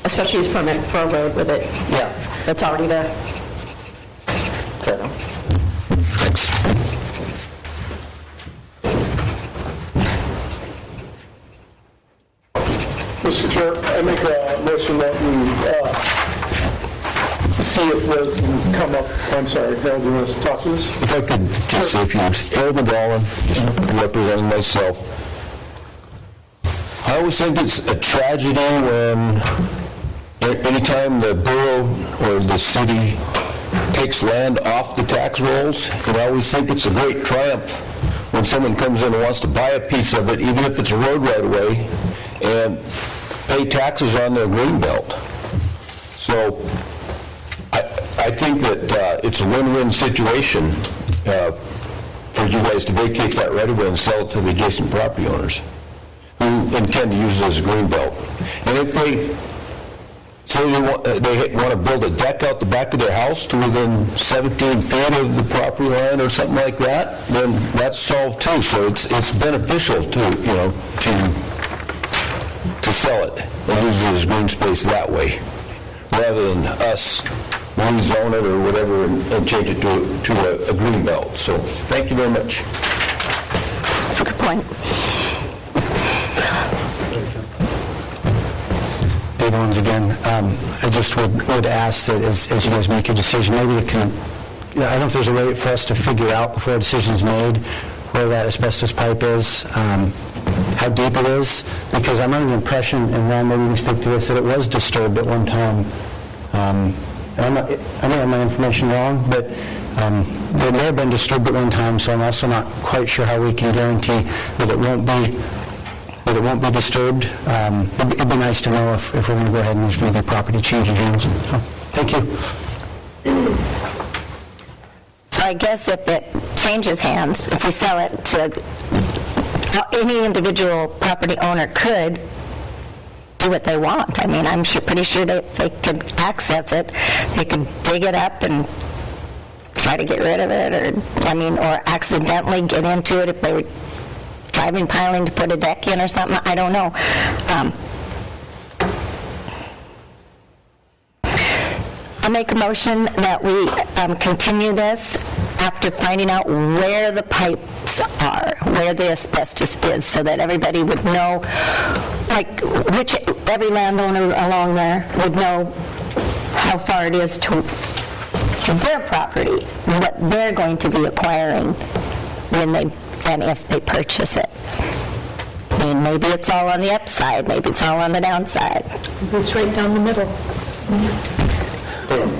a special use permit for a road with it. Yeah. That's already there. Okay. Thanks. Mr. Chair, I make a motion that we see if Liz can come up. I'm sorry, Harold, do you want to talk to us? If I could just say a few words. Harold McGowan, representing myself. I always think it's a tragedy when anytime the borough or the city takes land off the tax rolls, and I always think it's a great triumph when someone comes in and wants to buy a piece of it, even if it's a road right away, and pay taxes on their green belt. So I think that it's a win-win situation for you guys to vacate that right away and sell it to the adjacent property owners who intend to use it as a green belt. And if they say they want to build a deck out the back of their house to within 17 feet of the property line or something like that, then that's solved too. So it's beneficial to sell it and use it as green space that way, rather than us rezone it or whatever and change it to a green belt. So thank you very much. That's a good point. Dave Owens again. I just would ask that as you guys make your decision, maybe it can, I don't know if there's a way for us to figure out before a decision's made where that asbestos pipe is, how deep it is, because I'm under the impression, and Ron, maybe you can speak to this, that it was disturbed at one time. And I may have my information wrong, but it may have been disturbed at one time, so I'm also not quite sure how we can guarantee that it won't be disturbed. It'd be nice to know if we're going to go ahead and there's going to be property changing hands. So, thank you. So I guess if it changes hands, if we sell it to any individual property owner could do what they want. I mean, I'm pretty sure that they could access it. They could dig it up and try to get rid of it, or accidentally get into it if they were driving, piling to put a deck in or something. I don't know. I'll make a motion that we continue this after finding out where the pipes are, where the asbestos is, so that everybody would know, every landowner along there would know how far it is to their property, what they're going to be acquiring and if they purchase it. I mean, maybe it's all on the upside, maybe it's all on the downside. It's right down the middle.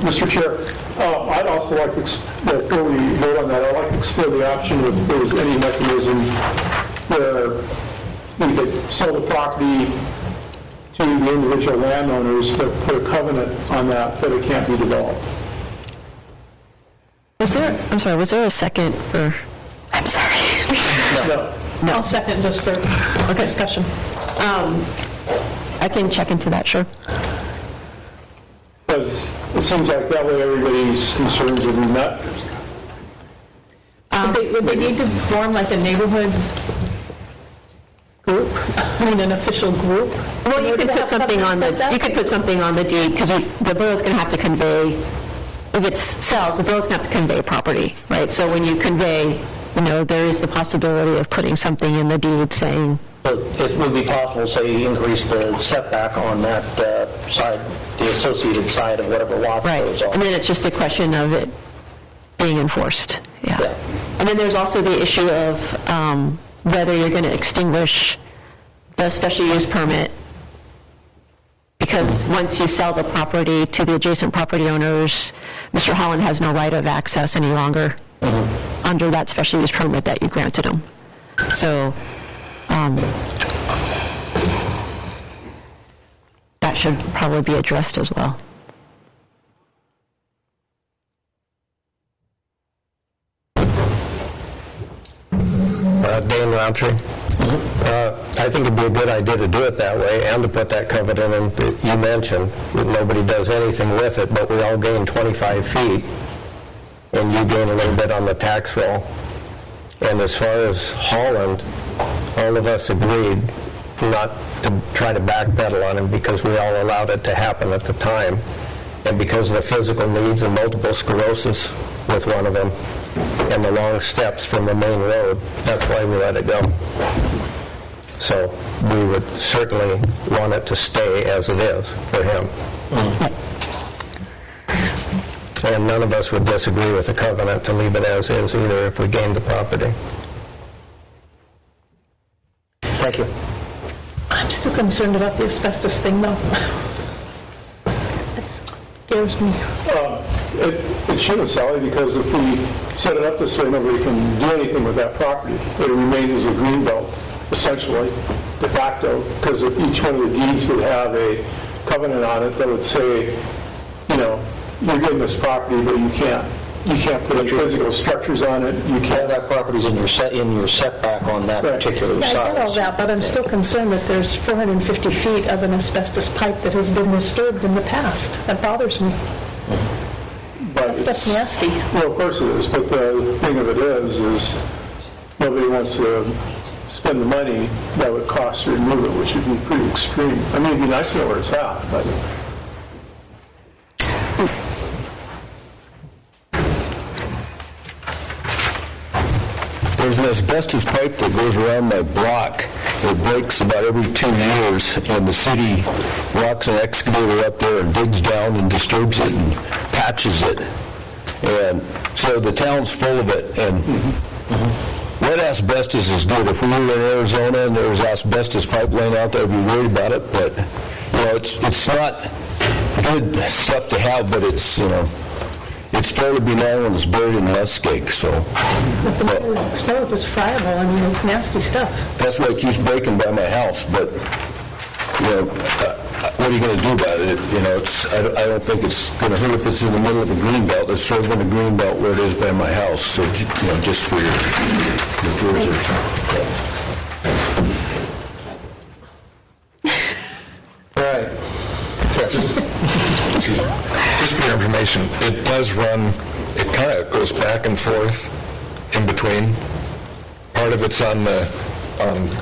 Mr. Chair, I'd also like to, before we vote on that, I'd like to explore the option if there was any mechanism where we could sell the property to the individual landowners, but put a covenant on that it can't be developed. Was there a second for... I'm sorry. No. I'll second just for discussion. I can check into that, sure. Because it seems like that way everybody's concerns will be met. Would they need to form like a neighborhood group? I mean, an official group? Well, you could put something on the deed, because the borough's going to have to convey, if it sells, the borough's going to have to convey property, right? So when you convey, there is the possibility of putting something in the deed saying... But it would be possible, say, increase the setback on that side, the associated side of whatever lot goes on. And then it's just a question of it being enforced. Yeah. And then there's also the issue of whether you're going to extinguish the special use permit, because once you sell the property to the adjacent property owners, Mr. Holland has no right of access any longer under that special use permit that you granted him. So that should probably be addressed as well. Dane Roundtree. I think it'd be a good idea to do it that way and to put that covenant in that you mentioned, that nobody does anything with it, but we all gain 25 feet, and you gain a little bit on the tax roll. And as far as Holland, all of us agreed not to try to backpedal on him because we all allowed it to happen at the time. And because of the physical needs and multiple sclerosis with one of them, and the long steps from the main road, that's why we let it go. So we would certainly want it to stay as it is for him. And none of us would disagree with the covenant to leave it as is either if we gained the property. Thank you. I'm still concerned about the asbestos thing, though. It scares me. It shouldn't, Sally, because if we set it up this way, nobody can do anything with that property. It remains as a green belt, essentially, de facto, because if each one of the deeds would have a covenant on it that would say, you know, you're getting this property, but you can't put any physical structures on it. You can't. That property's in your setback on that particular Yeah, size. I get all that, but I'm still concerned that there's 450 feet of an asbestos pipe that has been disturbed in the past. That bothers me. But That stuff's nasty. Well, of course it is, but the thing of it is nobody wants to spend the money that would cost to remove it, which would be pretty extreme. I mean, it'd be nice to know where it's at, but... There's an asbestos pipe that goes around my block. It breaks about every 2 years, and the city rocks an excavator up there and digs down and disturbs it and patches it. And so the town's full of it. And wet asbestos is good. If we were in Arizona and there was asbestos pipe laying out there, I'd be worried about it. But, you know, it's not good stuff to have, but it's, you know, it's fairly benign when it's buried in less cake, so. Exposed is friable, I mean, it's nasty stuff. That's why it keeps breaking by my house, but, you know, what are you going to do about it? You know, I don't think it's going to hurt if it's in the middle of a green belt. It's sort of in a green belt where it is by my house, so, you know, just for your cruisers. All right. Just for your information, it does run, it kind of goes back and forth in between. Part of it's on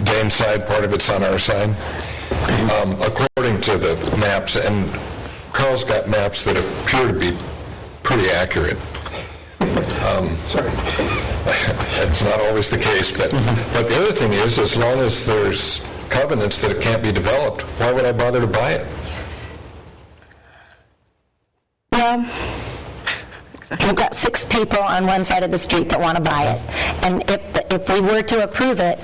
Dane's side, part of it's on our side. According to the maps, and Carl's got maps that appear to be pretty accurate. Sorry. That's not always the case, but the other thing is, as long as there's covenants that it can't be developed, why would I bother to buy it? Well, we've got 6 people on one side of the street that want to buy it. And if we were to approve it,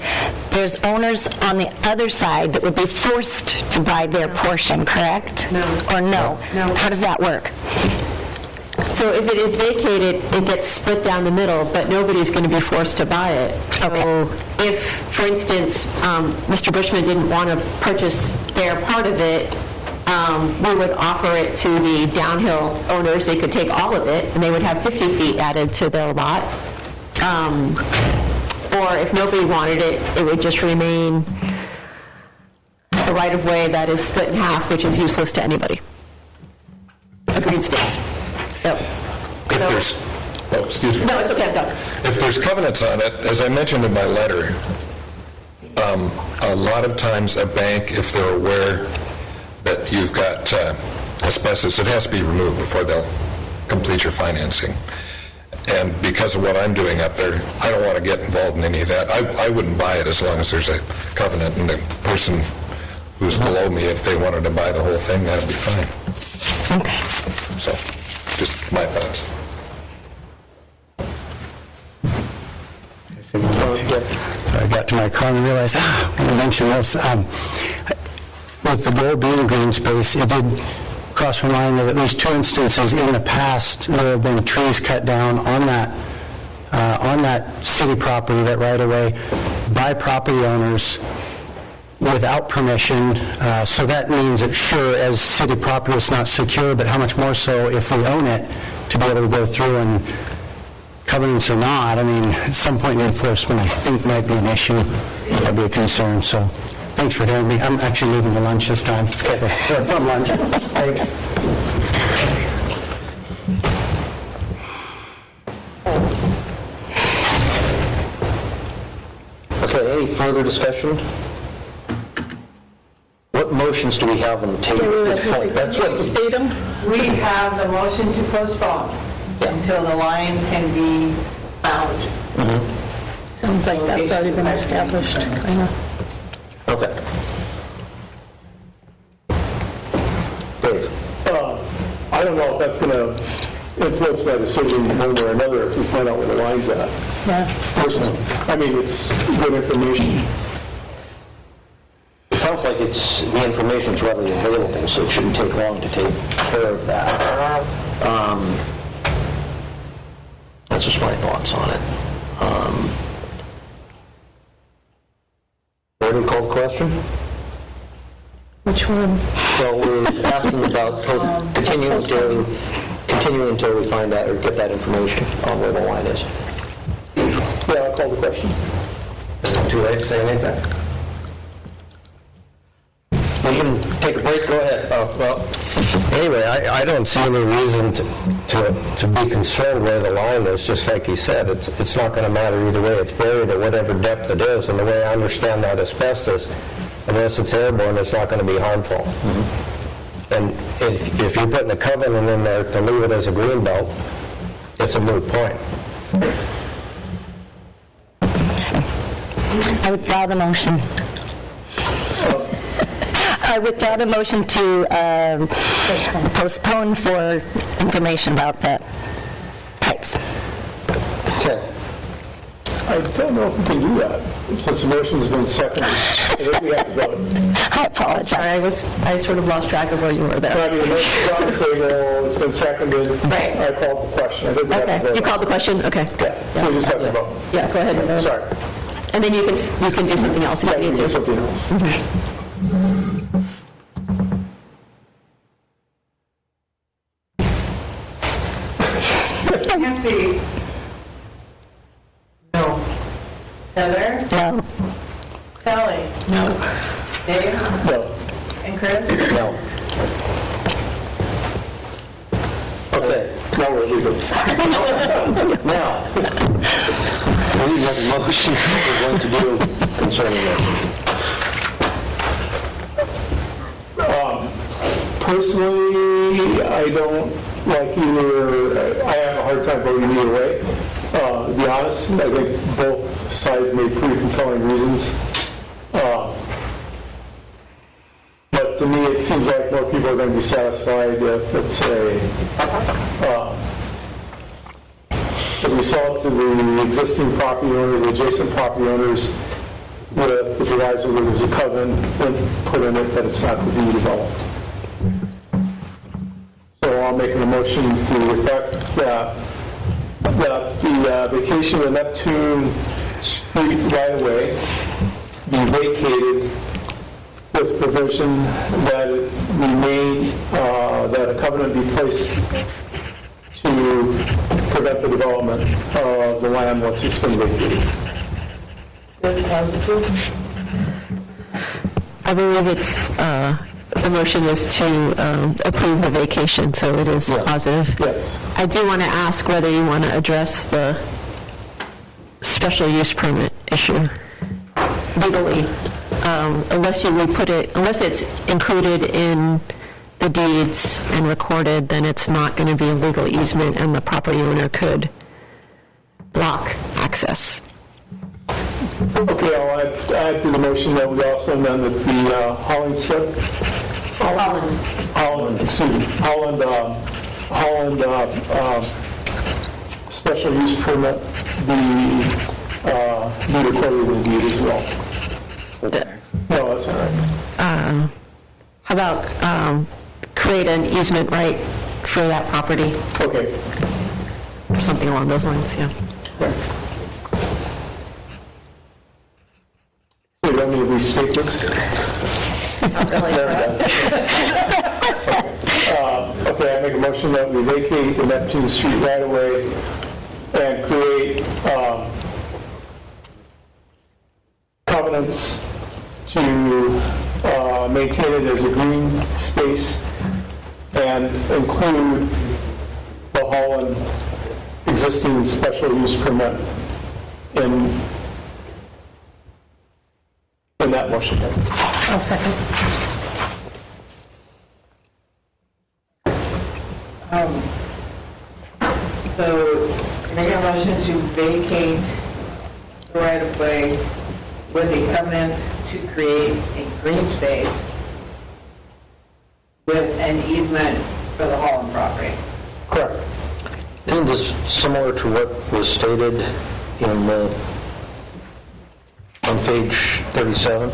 there's owners on the other side that would be forced to buy their portion, correct? No. Or no? No. How does that work? So if it is vacated, it gets split down the middle, but nobody's going to be forced to buy it. So if, for instance, Mr. Bushman didn't want to purchase their part of it, we would offer it to the downhill owners. They could take all of it, and they would have 50 feet added to their lot. Or if nobody wanted it, it would just remain a right-of-way that is split in half, which is useless to anybody. A green space. Yep. If there's, oh, excuse me. No, it's okay, I'm done. If there's covenants on it, as I mentioned in my letter, a lot of times a bank, if they're aware that you've got asbestos, it has to be removed before they'll complete your financing. And because of what I'm doing up there, I don't want to get involved in any of that. I wouldn't buy it as long as there's a covenant, and the person who's below me, if they wanted to buy the whole thing, that'd be fine. Okay. So, just my thoughts. I got to my car and realized, I'm going to mention this. With the goal being green space, it did cross my mind that at least 2 instances in the past there have been trees cut down on that city property, that right away, by property owners without permission. So that means that sure, as city property, it's not secure, but how much more so if we own it to be able to go through and covenants or not. I mean, at some point in enforcement, I think might be an issue, might be a concern. So thanks for hearing me. I'm actually leaving to lunch this time. So, from lunch. Thanks. Okay, any further discussion? What motions do we have on the table at this point? That's what State them. We have the motion to postpone until the line can be found. Sounds like that's already been established, kind of. Okay. Dave? I don't know if that's going to influence my decision one way or another if we find out where the line's at. Yeah. Personally, I mean, it's good information. It sounds like the information's readily available, so it shouldn't take long to take care of that. That's just my thoughts on it. Ready to call the question? Which one? So we're asking about continuing until we find out or get that information on where the line is. Yeah, I'll call the question. Too late to say anything? We can take a break. Go ahead. Well, anyway, I don't see any reason to be concerned where the line is. Just like he said, it's not going to matter either way. It's buried at whatever depth it is, and the way I understand that asbestos, unless it's airborne, it's not going to be harmful. And if you're putting a covenant in there to leave it as a green belt, it's a moot point. I withdraw the motion. I withdraw the motion to postpone for information about the pipes. Okay. I don't know if we can do that, since the motion's been seconded. I think we have to vote. I apologize. I sort of lost track of where you were there. I mean, the motion's on the table, it's been seconded. Right. I called the question. I think we have to Okay, vote. you called the question? Okay. Yeah, so we just have to vote. Yeah, go ahead and vote. Sorry. And then you can do something else if Yeah, you we need can do to. something else. Nancy? No. Heather? No. Kelly? No. Dave? No. And Chris? No. Okay. Now we're legal. Now, we have a motion we're going to do concerning this. Personally, I don't like either, I have a hard time voting either way. To be honest, I think both sides made pretty compelling reasons. But to me, it seems like more people are going to be satisfied if it's if we sell it to the existing property owners, adjacent property owners, with the proviso that there's a covenant put in it that it's not to be developed. So I'm making a motion to the effect that the vacation of the Neptune Street right-of-way be vacated with provision that it remain, that a covenant be placed to prevent the development of the land once it's been vacated. I believe it's, the motion is to approve the vacation, so it is positive. Yes. I do want to ask whether you want to address the special use permit issue legally. Unless it's included in the deeds and recorded, then it's not going to be a legal easement and the property owner could block access. Okay, I'll add to the motion that we also amend that the Holland slip, Holland special use permit be recorded in the deed as well. No, that's all right. How about create an easement right for that property? Okay. Or something along those lines, yeah. Okay. Okay, I make a motion that we vacate the Neptune Street right-of-way and create covenants to maintain it as a green space and include the Holland existing special use permit in that motion. I'll second. So, make a motion to vacate the right-of-way with a covenant to create a green space with an easement for the Holland property. Correct. Isn't this similar to what was stated in on page 37?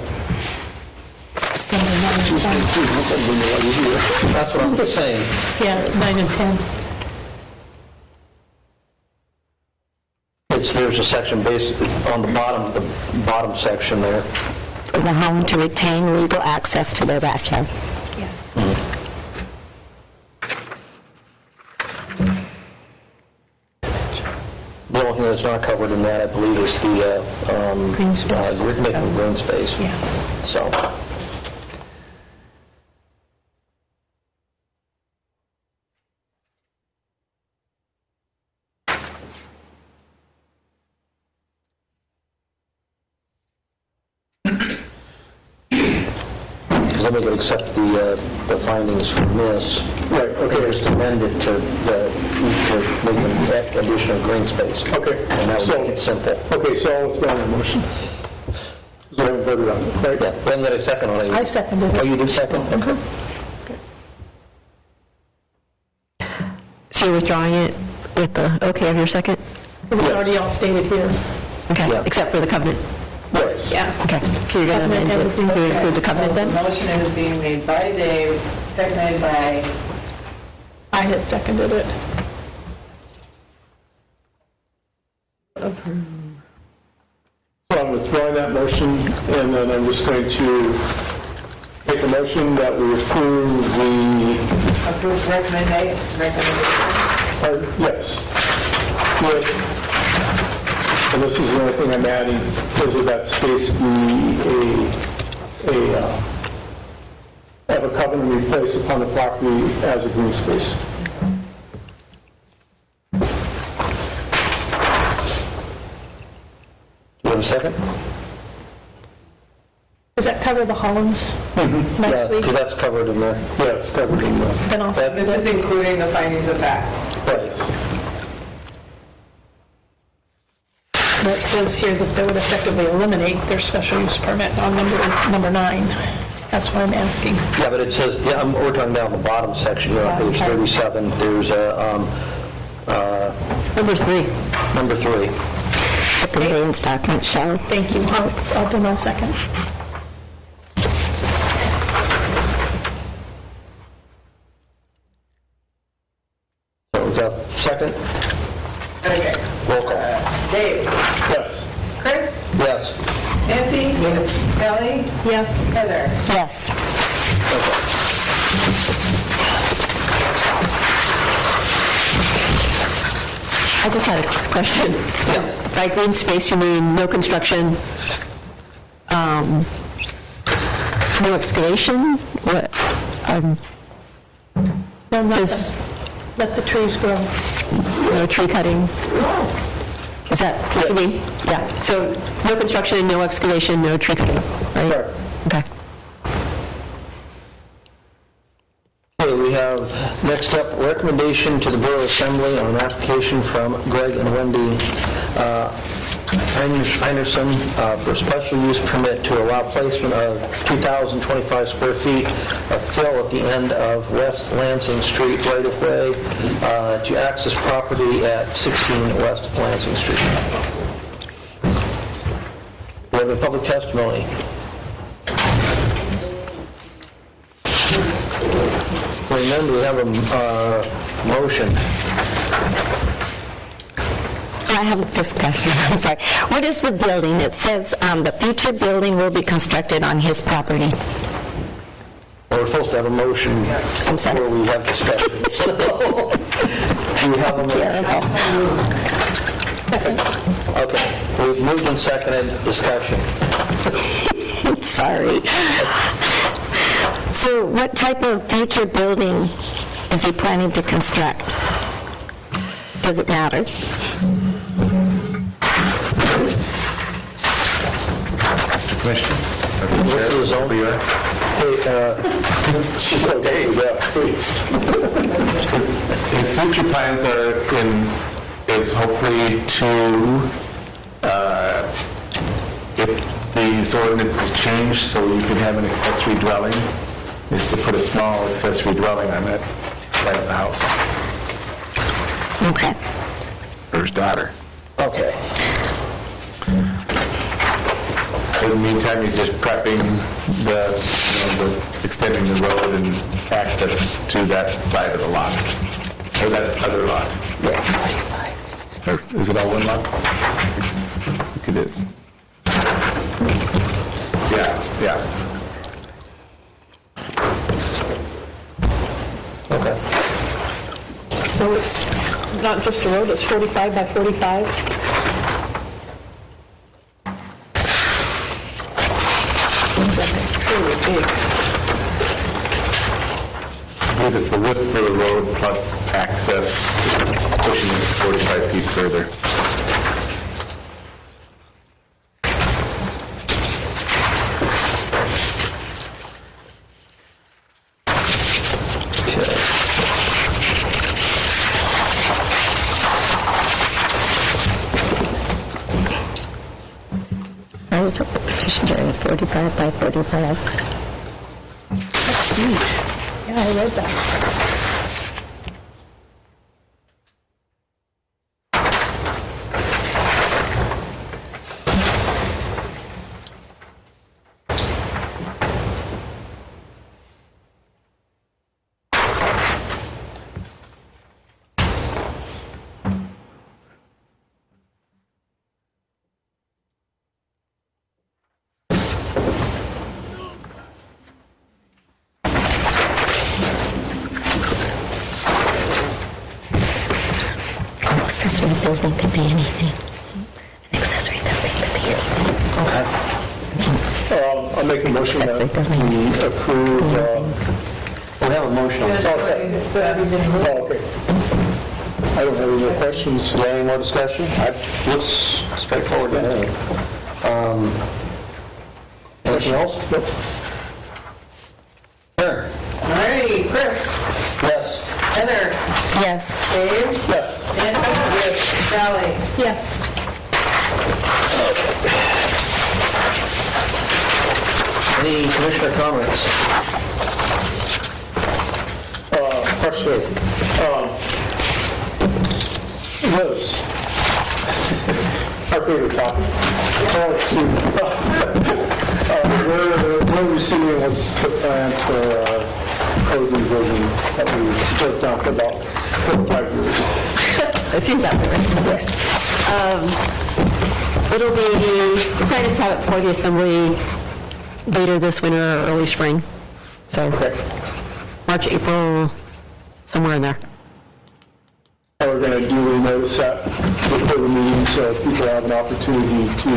That's what I'm saying. Yeah, 9 and 10. There's a section based on the bottom section there. The home to retain legal access to their backyard. The only thing that's not covered in that, I believe, is the Green space. making green space. Yeah. So. Then we could accept the findings from this. Right, okay. Just amend it to make them that additional green space. Okay. And that would make it simple. Okay, so I'll withdraw my motion. Because we haven't voted on it, right? Yeah, we haven't got a second on it. I seconded it. Oh, you do second? Okay. So you're withdrawing it with the okay of your second? It was already all stated here. Okay, Yeah. except for the covenant. Yes. Yeah. Okay, so you're going to Covenant, everything. include the covenant The then? motion is being made by Dave, seconded by, I had seconded it. So I'm withdrawing that motion, and then I'm just going to make a motion that we approve the, approved recommendation. yes. With, and this is the only thing I'm adding, is that that space be have a covenant be placed upon the property as a green space. You have a second? Does that cover the Hollands Yeah, nicely? because that's covered in there. Yeah, it's covered in the, Then I'll second This is it. including the findings of fact. Right. But it says here that they would effectively eliminate their special use permit on number 9. That's what I'm asking. Yeah, but it says, we're talking down the bottom section here on page 37. There's a, Number 3. number 3. The conveyance document shall. Thank you. I'll second. So is that second? Okay. Roll call. Dave? yes. Chris? Yes. Nancy? Yes. Kelly? Yes. Heather? Yes. I just had a question. By green space, you mean no construction, no excavation? What? No, Is- let the trees grow. No tree cutting? Is that what you mean? Yeah, so no construction, no excavation, no tree cutting, right? Correct. Okay. Okay, we have next up, recommendation to the Borough Assembly on an application from Greg and Wendy Einerson for a special use permit to allow placement of 2,025 square feet of fill at the end of West Lansing Street right-of-way to access property at 16 West Lansing Street. We have a public testimony. Hearing none, do we have a motion? I have a discussion, I'm sorry. What is the building? It says the future building will be constructed on his property. We're supposed to have a motion where we have discussion. So, do we have a motion? Okay, we've moved and seconded discussion. Sorry. So what type of future building is he planning to construct? Does it matter? Question? What's the zone? She's okay, yeah, please. His future plans is hopefully to, if these ordinances change so you can have an accessory dwelling, is to put a small accessory dwelling on that side of the house. Okay. For his daughter. Okay. In the meantime, he's just prepping the extending the road and access to that side of the lot, or that other lot. Yeah. Or is it all one lot? I think it is. Yeah. Okay. So it's not just a road, it's 45 by 45? Really big. I believe it's the width for the road plus access, pushing it 45 feet further. Why is it the petition area 45 by 45? That's huge. Yeah, I read that. Accessory building could be anything. An accessory building could be anything. Okay. I'll make a motion that we approve. We have a motion on the floor. It's already been moved. Oh, okay. I don't have any more questions. Is there any more discussion? Looks straightforward to me. Anything else? Nope. Sure. All righty, Chris, Yes. Heather, Yes. Dave, Yes. Andy, yes, Sally. Yes. Any commissioner comments? Question. Liz. Our favorite topic. We're receiving what's the plan for code revision that we just talked about 5 years. It seems that way, at least. It'll be, the plan is to have it for the assembly later this winter or early spring. So March, April, somewhere in there. We're going to duly notice that before the meeting so people have an opportunity to...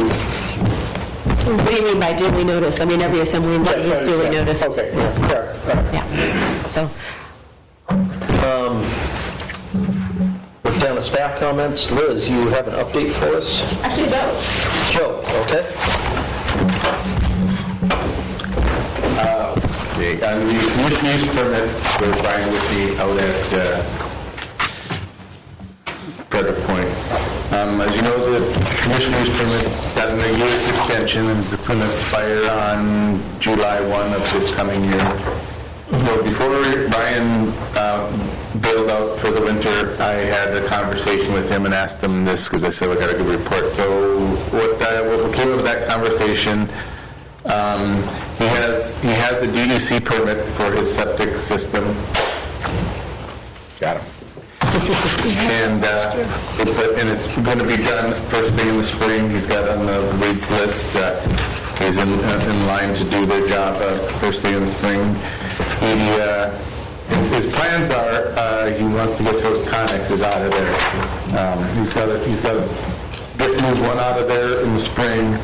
What do you mean by duly notice? I mean, every assembly meeting is duly noticed. Okay, yeah, correct. Yeah, so. We're down to staff comments. Liz, you have an update for us? Actually, Joe. Joe, okay. Okay, on the conditional use permit for Brian Whitney out at Credit Point. As you know, the conditional use permit got a year's extension and it's going to expire on July 1 of this coming year. So before Brian bailed out for the winter, I had a conversation with him and asked him this because I said we got a good report. So what came of that conversation, he has the DEC permit for his septic system. Got him. And it's going to be done first thing in the spring. He's got on the weeds list. He's in line to do their job first thing in the spring. His plans are he wants to get those connexes out of there. He's got to move one out of there in the spring,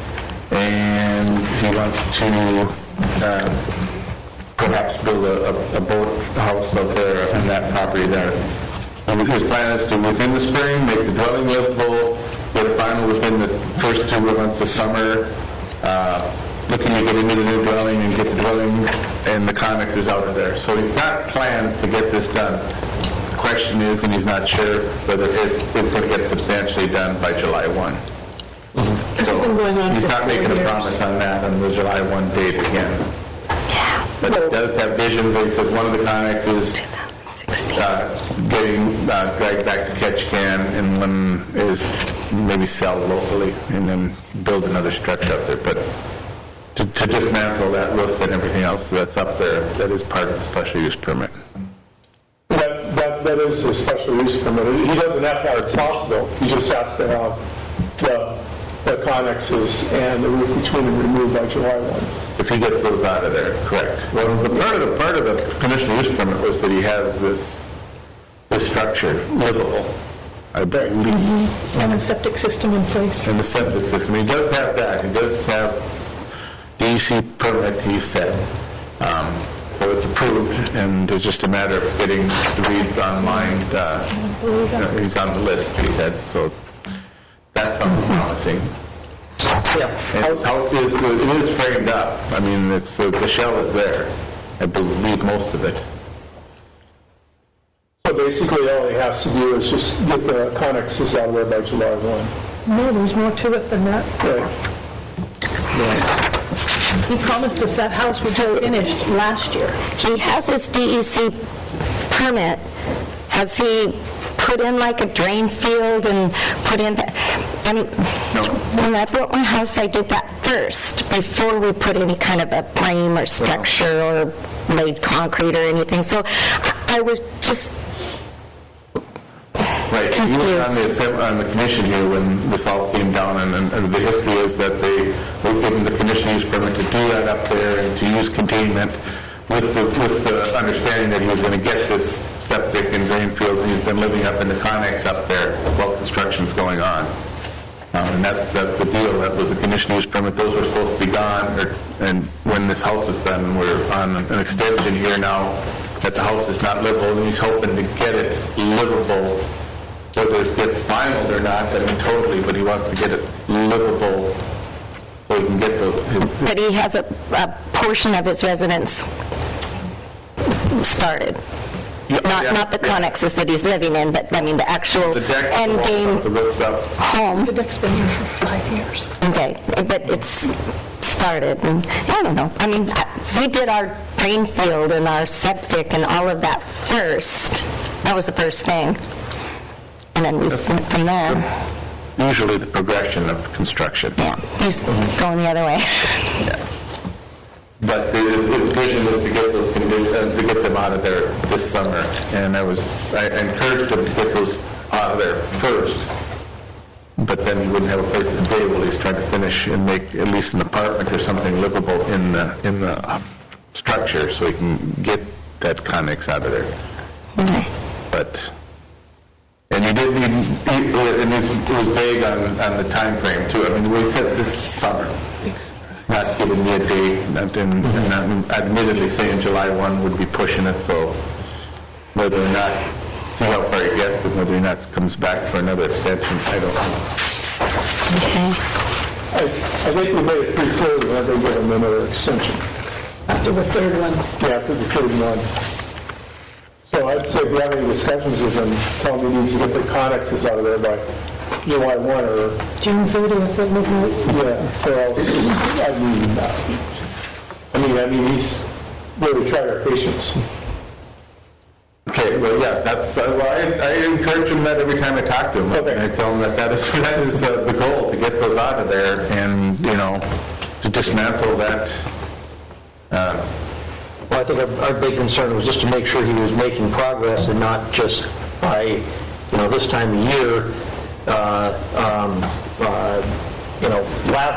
and he wants to perhaps build a boat house up there on that property there. And his plan is to, within the spring, make the dwelling livable, get a final within the first 2 months of summer, looking to get into the new dwelling and get the dwelling and the connexes out of there. So he's got plans to get this done. The question is, and he's not sure whether it's going to get substantially done by July 1. So been going on he's for not 4 making a years. promise on that on the July 1 date again. But he does have visions. Like he says, one of the connexes getting dragged back to Ketchikan, and one is maybe sell locally and then build another structure up there. But to dismantle that roof and everything else that's up there, that is part of the special use permit. That is a special use permit. He doesn't have to have his house built. He just has to have the connexes and the roof between them removed by July 1. If he gets those out of there, correct. Well, part of the conditional use permit was that he has this structure livable, I believe. And a septic system in place. And the septic system. He does have that. He does have DEC permit, he said. So it's approved, and it's just a matter of getting the reads online. He's on the list, he said. So that's something promising. Yeah. And his house is framed up. I mean, it's the shell is there. I believe most of it. So basically, all he has to do is just get the connexes out of there by July 1. No, there's more to it than that. Right. He promised us that house would be finished last year. He has his DEC permit. Has he put in like a drain field and put in, when I built my house, I did that first before we put any kind of a frame or structure or laid concrete or anything. So I was just Right. You were on the commission here when this all came down, and the history is that they were given the conditional use permit to do that up there and to use containment with the understanding that he was going to get this septic and drain field. He's been living up in the Connex up there while construction's going on. And that's the deal. That was the conditional use permit. Those were supposed to be gone, and when this house is done, we're on an extension here now that the house is not livable, and he's hoping to get it livable. Whether it gets final or not, I mean, totally, but he wants to get it livable so he can get those. But he has a portion of his residence started. Not the connexes that he's living in, but I mean the actual end game home. The deck's been here for 5 years. Okay, but it's started, and I don't know. I mean, we did our drain field and our septic and all of that first. That was the first thing. And then we went from there. Usually the progression of construction. Yeah, he's going the other way. Yeah. But his vision was to get those to get them out of there this summer, and I encouraged him to get those out of there first. But then he wouldn't have a place to stay while he's trying to finish and make at least an apartment or something livable in the structure, so he can get that Connex out of there. Mm-hmm. But. And he did need, and it was vague on the time frame too. I mean, we said this summer, not giving me a date, and admittedly saying July 1 would be pushing it, so whether or not, see how far he gets, and whether or not it comes back for another extension, I don't know. Okay. I think we made it pretty clear that they're going to get another extension. After the third one. Yeah, after the third one. So I'd say if you have any discussions with him, tell him he needs to get the connexes out of there by July 1 or... June 30th at midnight. Yeah, or else, I mean, he's really tried our patience. Okay, well, yeah, that's, I encourage him that every time I talk to him. Okay. I tell him that is the goal, to get those out of there and, to dismantle that. Well, I think our big concern was just to make sure he was making progress and not just by this time of year,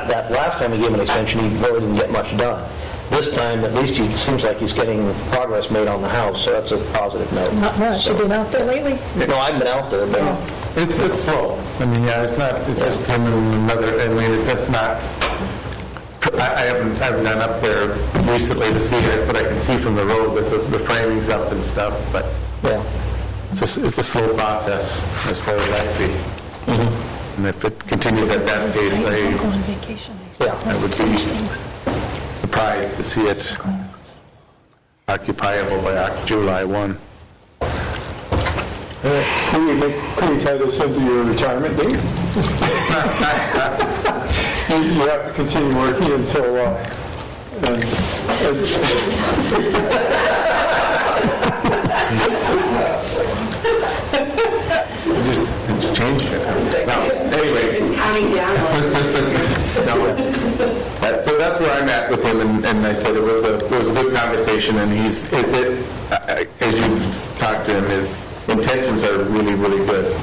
that last time he gave an extension, he really didn't get much done. This time, at least, it seems like he's getting progress made on the house, so that's a positive note. Not much. You been out there lately? No, I've been out there, but... It's slow. I mean, yeah, it's not, it's just him and another, I mean, it's just not, I haven't gone up there recently to see it, but I can see from the road that the framing's up and stuff, but yeah, it's a slow process as far as I see. And if it continues at that pace, I would be surprised to see it occupiable by July 1. Can we tie this into your retirement date? You have to continue working until, Change it. No, anyway. So that's where I'm at with him, and I said it was a good conversation, and as you've talked to him, his intentions are really, really good.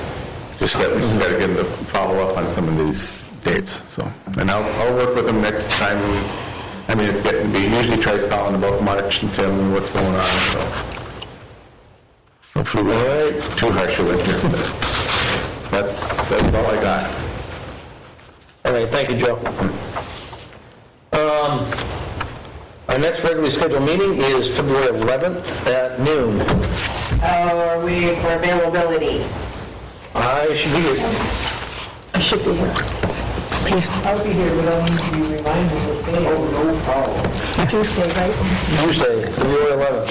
Just that we got to get him to follow up on some of these dates. So, and I'll work with him next time. I mean, it's getting to be. He usually tries calling about March and telling me what's going on. So hopefully we won't too harsh a winter. That's all I got. All right, thank you, Joe. Our next regularly scheduled meeting is February 11th at noon. How are we for availability? I should be here. I should be here. I'll be here, but I'll need to be reminded what day. Oh, no problem. Tuesday, right? Tuesday, February 11th.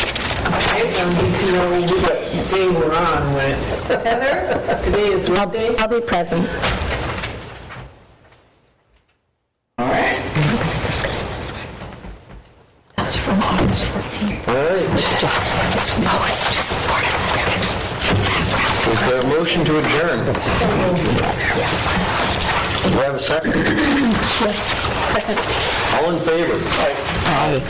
I don't need to know what day we're on when it's... Heather, today is what day? I'll be present. All right. That's from August 14th. All right. It's just part of the background. Is there a motion to adjourn? Do we have a second? Yes, second. All in favor? Aye.